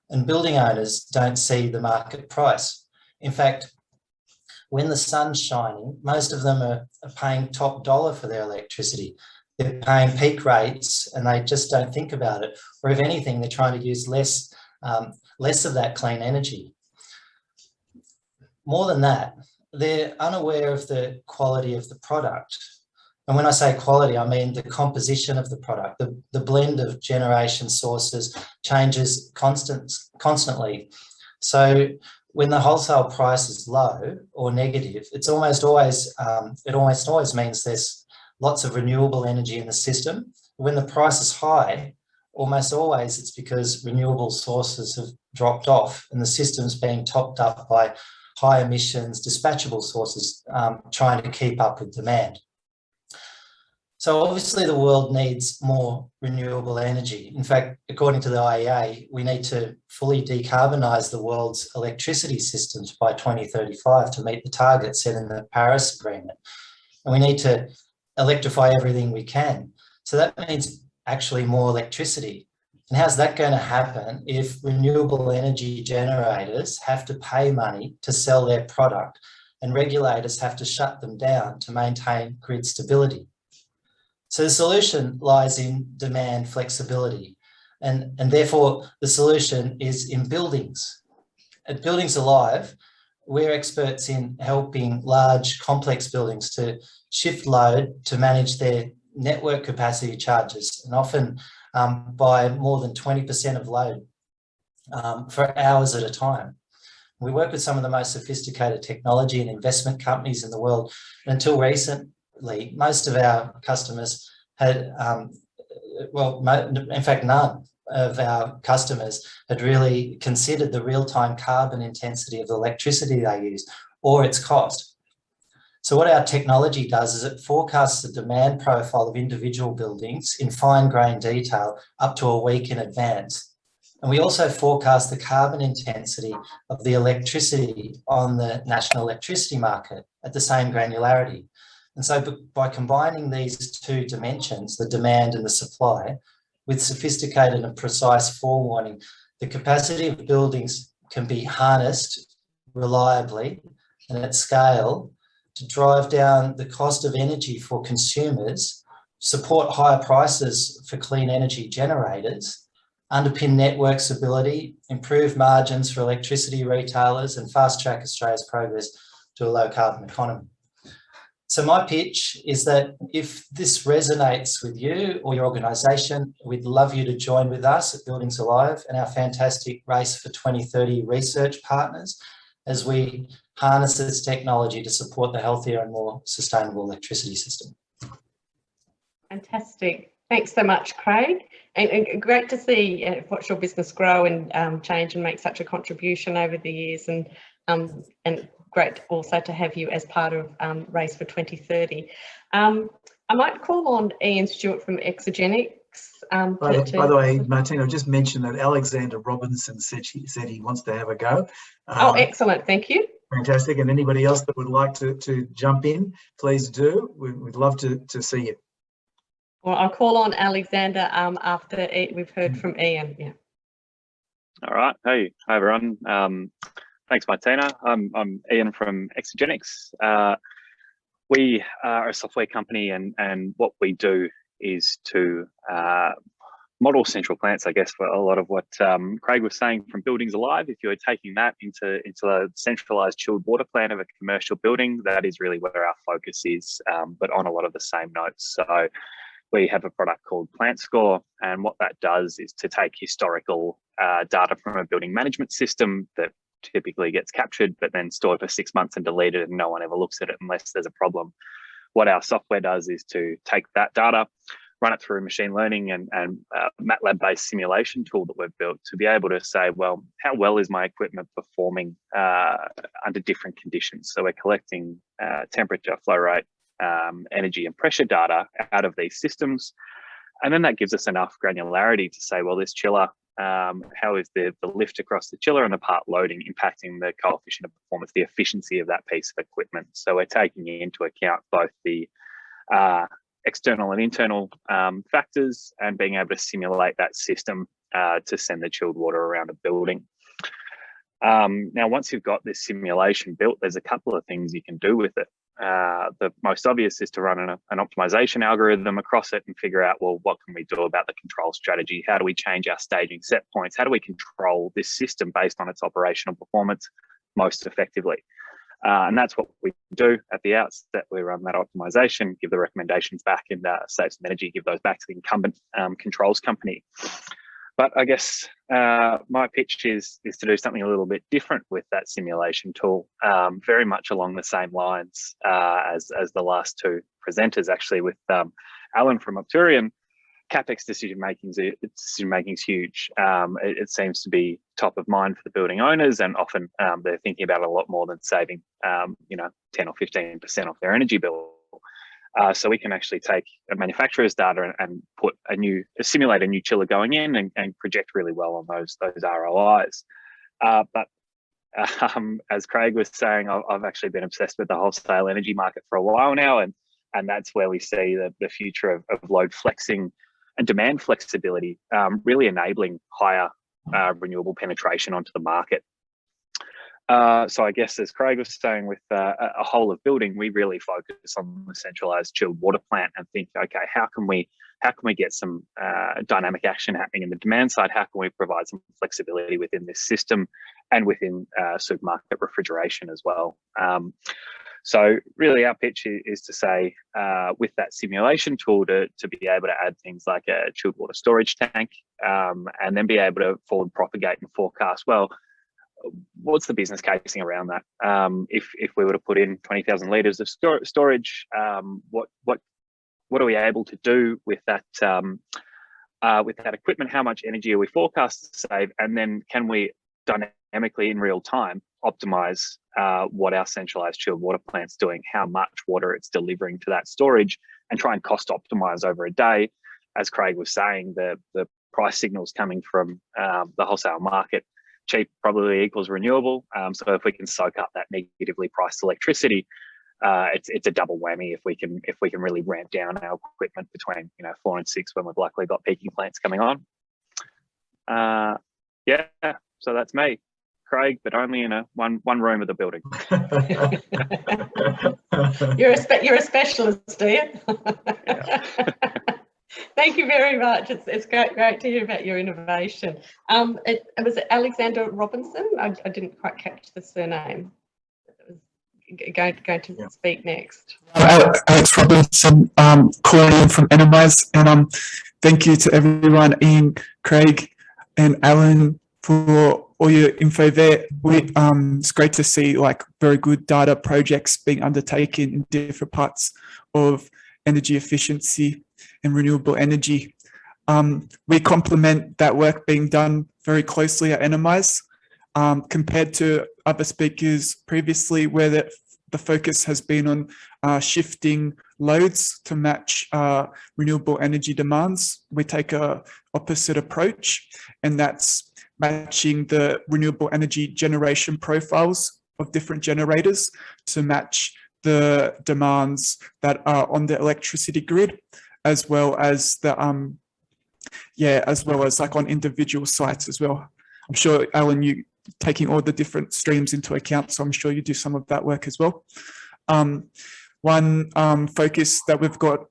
and building owners don't see the market price. In fact, when the sun's shining, most of them are paying top dollar for their electricity. They're paying peak rates and they just don't think about it. Or if anything, they're trying to use less of that clean energy. More than that, they're unaware of the quality of the product. And when I say quality, I mean the composition of the product. The blend of generation sources changes constantly. So when the wholesale price is low or negative, it almost always means there's lots of renewable energy in the system. When the price is high, almost always it's because renewable sources have dropped off and the system's being topped up by high emissions, dispatchable sources trying to keep up with demand. So obviously the world needs more renewable energy. In fact, according to the IEA, we need to fully decarbonise the world's electricity systems by 2035 to meet the targets set in the Paris Agreement. And we need to electrify everything we can. So that means actually more electricity. And how's that going to happen if renewable energy generators have to pay money to sell their product and regulators have to shut them down to maintain grid stability? So the solution lies in demand flexibility, and therefore the solution is in buildings. At Buildings Alive, we're experts in helping large complex buildings to shift load to manage their network capacity charges, and often by more than 20% of load for hours at a time. We work with some of the most sophisticated technology and investment companies in the world. And until recently, most of our customers had, in fact, none of our customers had really considered the real-time carbon intensity of the electricity they use or its cost. So what our technology does is it forecasts the demand profile of individual buildings in fine-grained detail up to a week in advance. And we also forecast the carbon intensity of the electricity on the national electricity market at the same granularity. And so by combining these two dimensions, the demand and the supply, with sophisticated and precise forewarning, the capacity of buildings can be harnessed reliably and at scale to drive down the cost of energy for consumers, support higher prices for clean energy generators, underpin network stability, improve margins for electricity retailers, and fast-track Australia's progress to a low-carbon economy. So my pitch is that if this resonates with you or your organisation, we'd love you to join with us at Buildings Alive and our fantastic Race for 2030 research partners as we harness this technology to support the healthier and more sustainable electricity system. Fantastic. Thanks so much, Craig. And great to see watch your business grow and change and make such a contribution over the years, and great also to have you as part of Race for 2030. I might call on Ian Stewart from Exergynix. By the way, Martina, just mentioned that Alexander Robinson said he wants to have a go. Oh, excellent. Thank you. Fantastic. And anybody else that would like to jump in, please do. We'd love to see you. Well, I'll call on Alexander after we've heard from Ian. Yeah. All right. Hey, hi everyone. Thanks, Martina. I'm Ian from Exergynix. We are a software company, and what we do is to model central plants, I guess, for a lot of what Craig was saying from Buildings Alive. If you're taking that into a centralised chilled water plant of a commercial building, that is really where our focus is, but on a lot of the same notes. So we have a product called Plant Score, and what that does is to take historical data from a building management system that typically gets captured but then stored for 6 months and deleted, and no one ever looks at it unless there's a problem. What our software does is to take that data, run it through a machine learning and MATLAB-based simulation tool that we've built to be able to say, well, how well is my equipment performing under different conditions? So we're collecting temperature, flow rate, energy and pressure data out of these systems. And then that gives us enough granularity to say, well, this chiller, how is the lift across the chiller and the part loading impacting the coefficient of performance, the efficiency of that piece of equipment? So we're taking into account both the external and internal factors and being able to simulate that system to send the chilled water around a building. Now, once you've got this simulation built, there's a couple of things you can do with it. The most obvious is to run an optimization algorithm across it and figure out, well, what can we do about the control strategy? How do we change our staging set points? How do we control this system based on its operational performance most effectively? And that's what we do at the outset. We run that optimization, give the recommendations back, and save some energy, give those back to the incumbent controls company. But I guess my pitch is to do something a little bit different with that simulation tool, very much along the same lines as the last two presenters, actually, with Alan from OpTurin. CapEx decision making is huge. It seems to be top of mind for the building owners, and often they're thinking about it a lot more than saving 10 or 15% off their energy bill. So we can actually take a manufacturer's data and simulate a new chiller going in and project really well on those ROIs. But as Craig was saying, I've actually been obsessed with the wholesale energy market for a while now, and that's where we see the future of load flexing and demand flexibility, really enabling higher renewable penetration onto the market. So I guess, as Craig was saying, with a whole of building, we really focus on the centralized chilled water plant and think, okay, how can we get some dynamic action happening in the demand side? How can we provide some flexibility within this system and within supermarket refrigeration as well? So really our pitch is to say, with that simulation tool, to be able to add things like a chilled water storage tank, and then be able to forward propagate and forecast, well, what's the business casing around that? If we were to put in 20,000 litres of storage, what are we able to do with that with that equipment, how much energy are we forecast to save? And then can we dynamically in real time optimize what our centralized chilled water plant's doing, how much water it's delivering to that storage, and try and cost optimize over a day. As Craig was saying, the price signals coming from the wholesale market, cheap probably equals renewable. So if we can soak up that negatively priced electricity, it's a double whammy if we can really ramp down our equipment between 4 and 6 when we've likely got peaking plants coming on. Yeah, so that's me, Craig, but only in one room of the building. You're a specialist, do you? Yeah. Thank you very much. It's great to hear about your innovation. It was Alexander Robinson. I didn't quite catch the surname. Going to speak next. Alex Robinson, calling in from Entermise, and thank you to everyone, Ian, Craig, and Alan, for all your info there. It's great to see very good data projects being undertaken in different parts of energy efficiency and renewable energy. We complement that work being done very closely at Entermise, compared to other speakers previously, where the focus has been on shifting loads to match renewable energy demands. We take a opposite approach, and that's matching the renewable energy generation profiles of different generators to match the demands that are on the electricity grid, as well as the on individual sites as well. I'm sure, Alan, you taking all the different streams into account, so I'm sure you do some of that work as well. One focus that we've got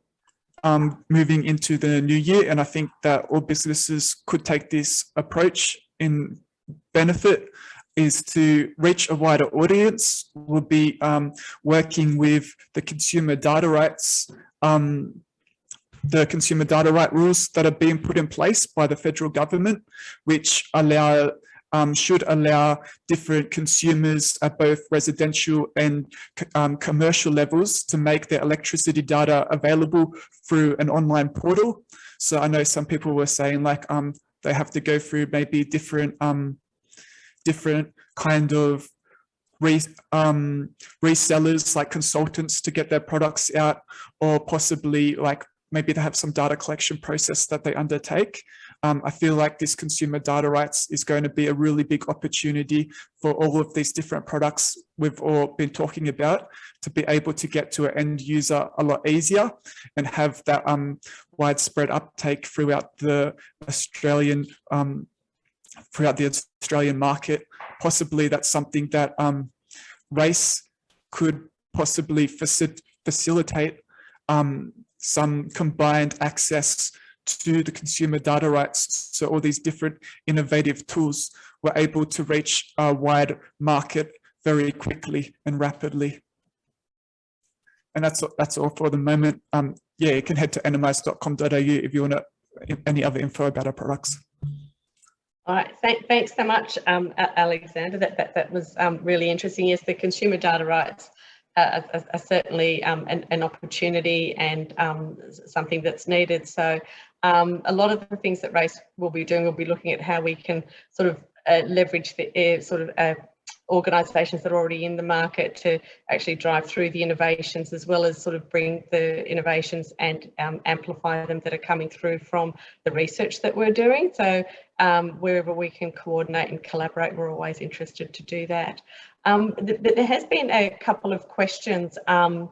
moving into the new year, and I think that all businesses could take this approach in benefit, is to reach a wider audience. We'll be working with the consumer data rights, the consumer data right rules that are being put in place by the federal government, which should allow different consumers at both residential and commercial levels to make their electricity data available through an online portal. So I know some people were saying they have to go through maybe different kind of resellers, like consultants, to get their products out, or possibly maybe they have some data collection process that they undertake. I feel like this consumer data rights is going to be a really big opportunity for all of these different products we've all been talking about, to be able to get to an end user a lot easier and have that widespread uptake throughout the Australian market. Possibly that's something that RACE could possibly facilitate, some combined access to the consumer data rights. So all these different innovative tools were able to reach a wide market very quickly and rapidly. And that's all for the moment. Yeah, you can head to entermise.com.au if you want any other info about our products. All right, thanks so much, Alexander. That was really interesting. Yes, the consumer data rights are certainly an opportunity and something that's needed. So a lot of the things that RACE will be doing will be looking at how we can sort of leverage the organisations that are already in the market to actually drive through the innovations, as well as sort of bring the innovations and amplify them that are coming through from the research that we're doing. So wherever we can coordinate and collaborate, we're always interested to do that. There has been a couple of questions, and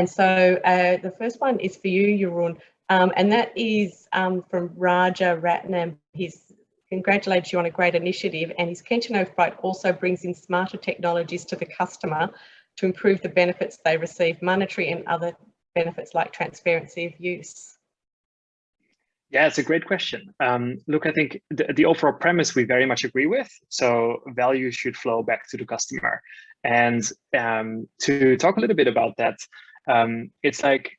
so the first one is for you, Jeroen, and that is from Raja Ratnam. He's congratulates you on a great initiative, and he's keen to know if Bright also brings in smarter technologies to the customer to improve the benefits they receive, monetary and other benefits like transparency of use. Yeah, it's a great question. Look, I think the overall premise we very much agree with. So value should flow back to the customer. And to talk a little bit about that, it's like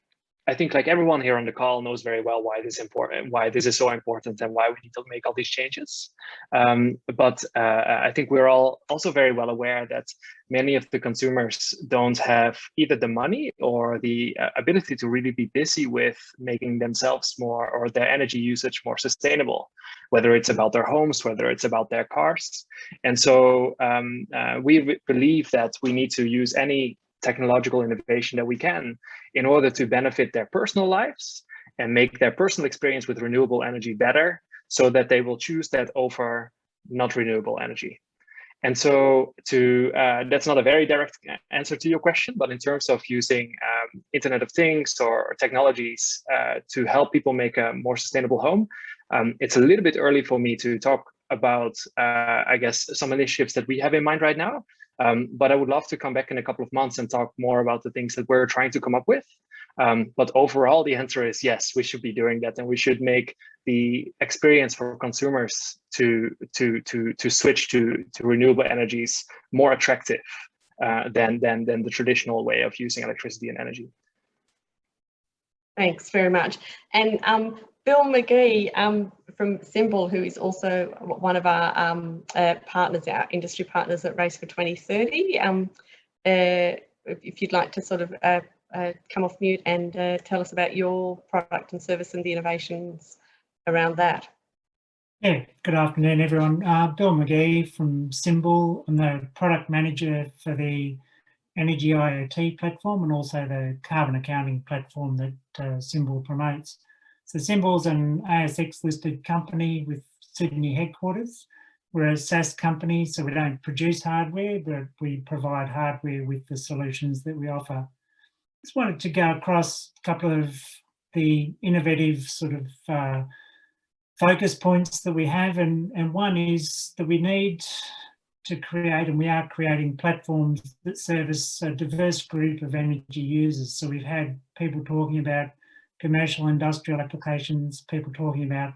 I think like everyone here on the call knows very well why this is so important, and why we need to make all these changes. But I think we're all also very well aware that many of the consumers don't have either the money or the ability to really be busy with making themselves more, or their energy usage more sustainable, whether it's about their homes, whether it's about their cars. And so we believe that we need to use any technological innovation that we can in order to benefit their personal lives and make their personal experience with renewable energy better, so that they will choose that over not renewable energy. And so that's not a very direct answer to your question, but in terms of using Internet of Things or technologies to help people make a more sustainable home, it's a little bit early for me to talk about, I guess, some initiatives that we have in mind right now. But I would love to come back in a couple of months and talk more about the things that we're trying to come up with. But overall, the answer is yes, we should be doing that, and we should make the experience for consumers to switch to renewable energies more attractive than the traditional way of using electricity and energy. Thanks very much. And Bill McGee from Symbol, who is also one of our partners, our industry partners at Race for 2030. If you'd like to sort of come off mute and tell us about your product and service and the innovations around that. Yeah, good afternoon, everyone. Bill McGee from Symbol. I'm the product manager for the Energy IoT platform and also the carbon accounting platform that Symbol promotes. So Symbol's an ASX listed company with Sydney headquarters. We're a SaaS company, so we don't produce hardware, but we provide hardware with the solutions that we offer. Just wanted to go across a couple of the innovative sort of focus points that we have, and one is that we need to create, and we are creating, platforms that service a diverse group of energy users. So we've had people talking about commercial industrial applications, people talking about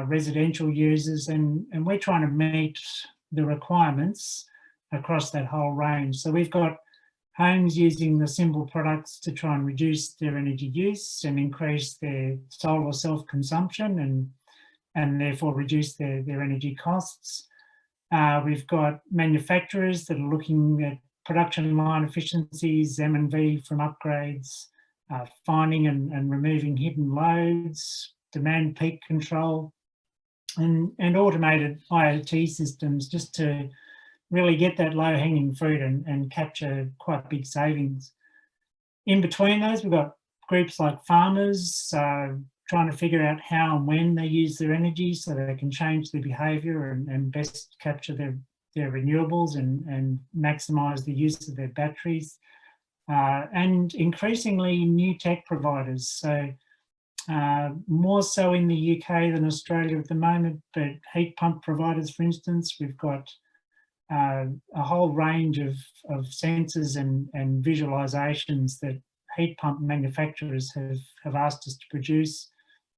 residential users, and we're trying to meet the requirements across that whole range. So we've got homes using the Symbol products to try and reduce their energy use and increase their solar self-consumption and therefore reduce their energy costs. We've got manufacturers that are looking at production line efficiencies, M&V from upgrades, finding and removing hidden loads, demand peak control, and automated IoT systems, just to really get that low-hanging fruit and capture quite big savings. In between those, we've got groups like farmers trying to figure out how and when they use their energy so they can change their behaviour and best capture their renewables and maximise the use of their batteries. And increasingly new tech providers. So more so in the UK than Australia at the moment, but heat pump providers, for instance, we've got a whole range of sensors and visualizations that heat pump manufacturers have asked us to produce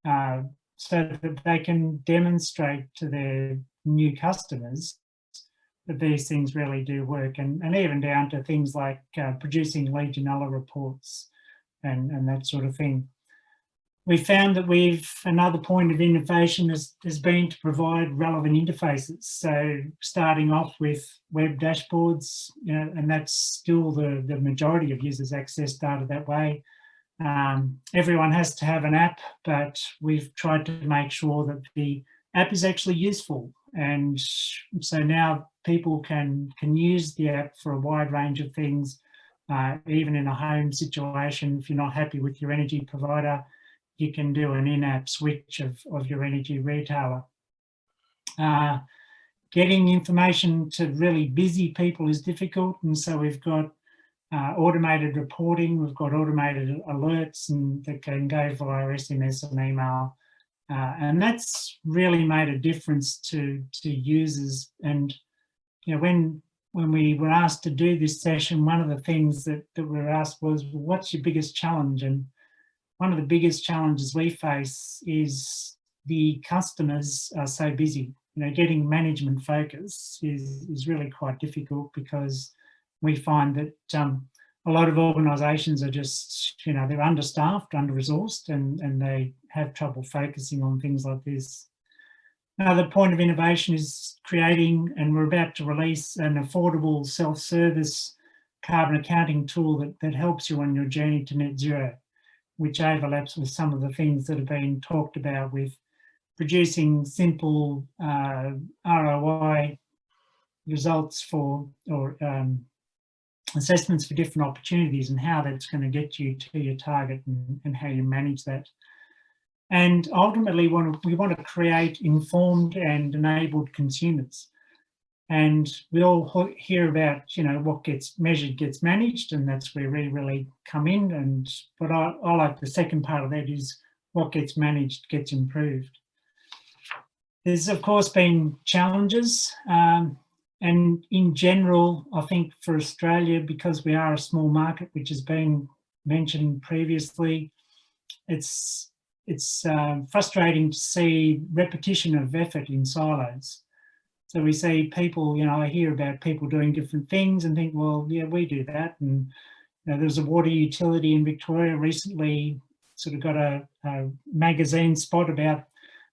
so that they can demonstrate to their new customers that these things really do work, and even down to things like producing Legionella reports and that sort of thing. We found that another point of innovation has been to provide relevant interfaces. So starting off with web dashboards, and that's still the majority of users access data that way. Everyone has to have an app, but we've tried to make sure that the app is actually useful. And so now people can use the app for a wide range of things, even in a home situation. If you're not happy with your energy provider, you can do an in-app switch of your energy retailer. Getting information to really busy people is difficult, and so we've got automated reporting, we've got automated alerts that can go via SMS and email. And that's really made a difference to users. And when we were asked to do this session, one of the things that we were asked was, well, what's your biggest challenge? And one of the biggest challenges we face is the customers are so busy. Getting management focus is really quite difficult, because we find that a lot of organisations are just, they're understaffed, under-resourced, and they have trouble focusing on things like this. Another point of innovation is creating, and we're about to release, an affordable self-service carbon accounting tool that helps you on your journey to net zero, which overlaps with some of the things that have been talked about with producing simple ROI results or assessments for different opportunities, and how that's going to get you to your target, and how you manage that. And ultimately, we want to create informed and enabled consumers. And we all hear about, what gets measured gets managed, and that's where we really come in. But I like the second part of that is what gets managed gets improved. There's, of course, been challenges. And in general, I think for Australia, because we are a small market, which has been mentioned previously, it's frustrating to see repetition of effort in silos. So we see people, I hear about people doing different things and think, well, yeah, we do that. And there's a water utility in Victoria recently sort of got a magazine spot about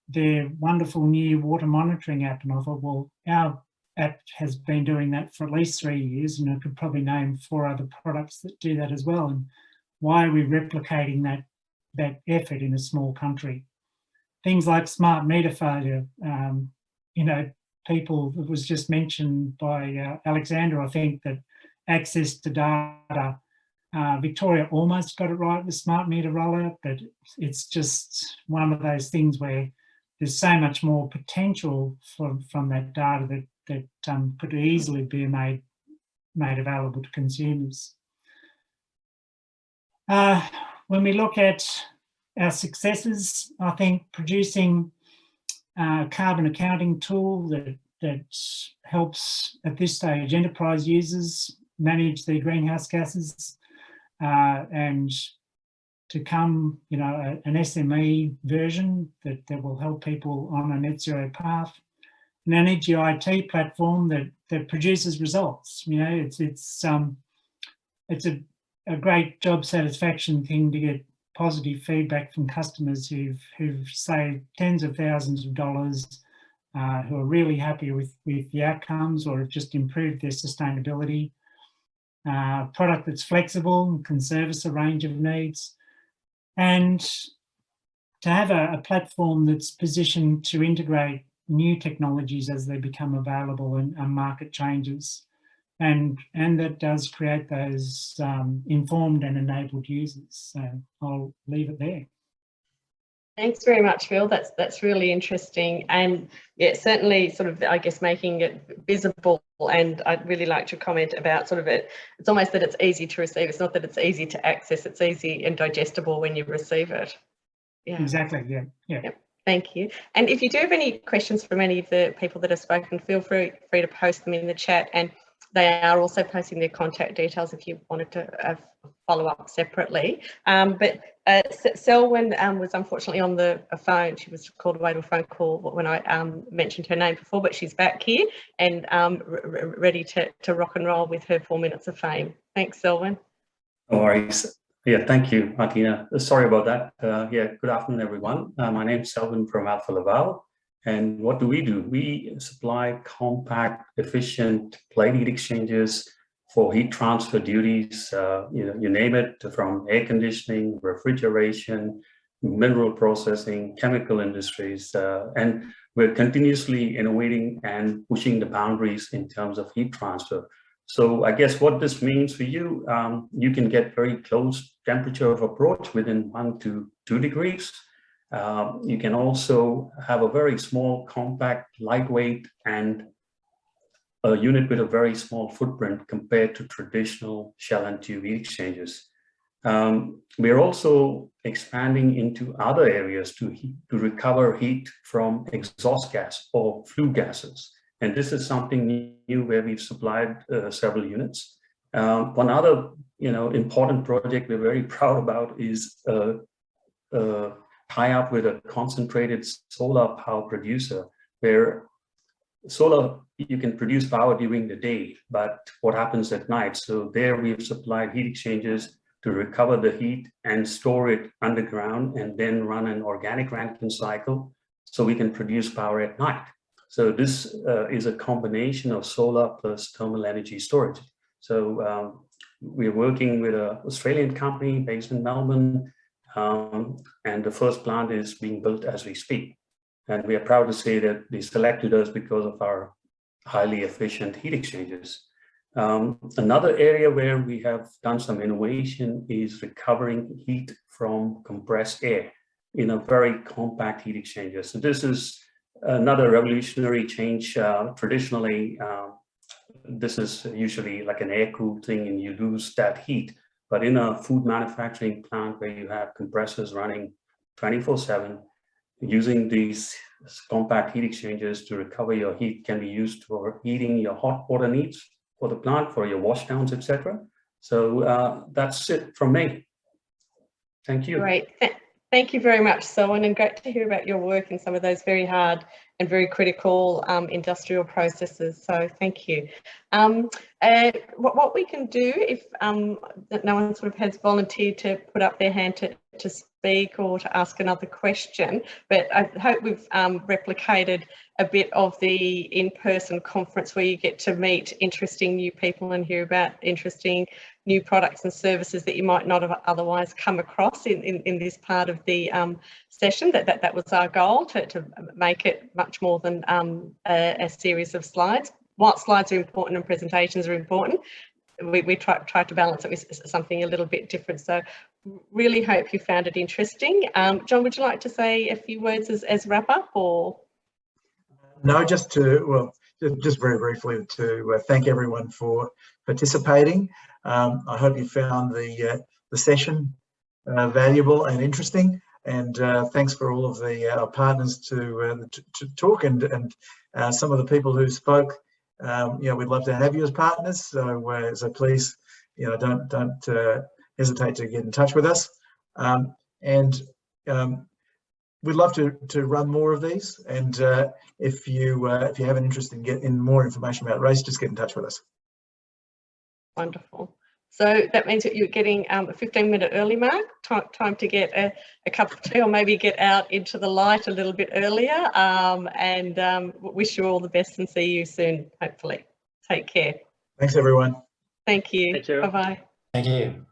their wonderful new water monitoring app. And I thought, well, our app has been doing that for at least 3 years, and I could probably name 4 other products that do that as well. And why are we replicating that effort in a small country? Things like smart meter failure, people, it was just mentioned by Alexander, I think, that access to data, Victoria almost got it right with smart meter rollout, but it's just one of those things where there's so much more potential from that data that could easily be made available to consumers. When we look at our successes, I think producing a carbon accounting tool that helps, at this stage, enterprise users manage their greenhouse gases, and to come, an SME version that will help people on a net zero path, an energy IT platform that produces results. It's a great job satisfaction thing to get positive feedback from customers who've saved tens of thousands of dollars, who are really happy with the outcomes, or have just improved their sustainability. Product that's flexible and can service a range of needs, and to have a platform that's positioned to integrate new technologies as they become available and market changes, and that does create those informed and enabled users. So I'll leave it there. Thanks very much, Phil. That's really interesting, and yeah, certainly sort of, I guess, making it visible. And I'd really like your comment about sort of it's almost that it's easy to receive. It's not that it's easy to access. It's easy and digestible when you receive it. Yeah. Exactly. Yeah. Yep. Thank you. And if you do have any questions from any of the people that have spoken, feel free to post them in the chat, and they are also posting their contact details if you wanted to follow up separately. But Selwyn was unfortunately on the phone. She was called away to a phone call when I mentioned her name before, but she's back here and ready to rock and roll with her 4 minutes of fame. Thanks, Selwyn. No worries. Yeah, thank you, Martina. Sorry about that. Yeah, good afternoon, everyone. My name is Selwyn from Alpha Laval. And what do? We supply compact, efficient plate heat exchangers for heat transfer duties, you name it, from air conditioning, refrigeration, mineral processing, chemical industries. And we're continuously innovating and pushing the boundaries in terms of heat transfer. So I guess what this means for you, you can get very close temperature of approach within 1 to 2 degrees. You can also have a very small, compact, lightweight, and a unit with a very small footprint compared to traditional shell and tube heat exchangers. We're also expanding into other areas to recover heat from exhaust gas or flue gases. And this is something new where we've supplied several units. One other, important project we're very proud about is tie up with a concentrated solar power producer, where solar you can produce power during the day, but what happens at night? So there we've supplied heat exchangers to recover the heat and store it underground and then run an organic Rankine cycle so we can produce power at night. So this is a combination of solar plus thermal energy storage. So we're working with an Australian company based in Melbourne, and the first plant is being built as we speak. And we are proud to say that they selected us because of our highly efficient heat exchangers. Another area where we have done some innovation is recovering heat from compressed air in a very compact heat exchanger. So this is another revolutionary change. Traditionally, this is usually like an air-cooled thing and you lose that heat. But in a food manufacturing plant where you have compressors running 24/7, using these compact heat exchangers to recover your heat can be used for heating your hot water needs for the plant, for your washdowns, etc. So that's it from me. Thank you. Great. Thank you very much, Selwyn, and great to hear about your work in some of those very hard and very critical industrial processes. So thank you. What we can do, if no one sort of has volunteered to put up their hand to speak or to ask another question, but I hope we've replicated a bit of the in-person conference where you get to meet interesting new people and hear about interesting new products and services that you might not have otherwise come across in this part of the session. That was our goal, to make it much more than a series of slides. While slides are important and presentations are important, we try to balance it with something a little bit different. So really hope you found it interesting. John, would you like to say a few words as wrap up, or? No, just very briefly to thank everyone for participating. I hope you found the session valuable and interesting, and thanks for all of our partners to talk, and some of the people who spoke. We'd love to have you as partners. So please, don't hesitate to get in touch with us, and we'd love to run more of these. And if you have an interest in getting more information about RACE, just get in touch with us. Wonderful. So that means that you're getting a 15-minute early mark, time to get a cup of tea or maybe get out into the light a little bit earlier, and wish you all the best and see you soon, hopefully. Take care. Thanks, everyone. Thank you. Thank you. Bye-bye. Thank you.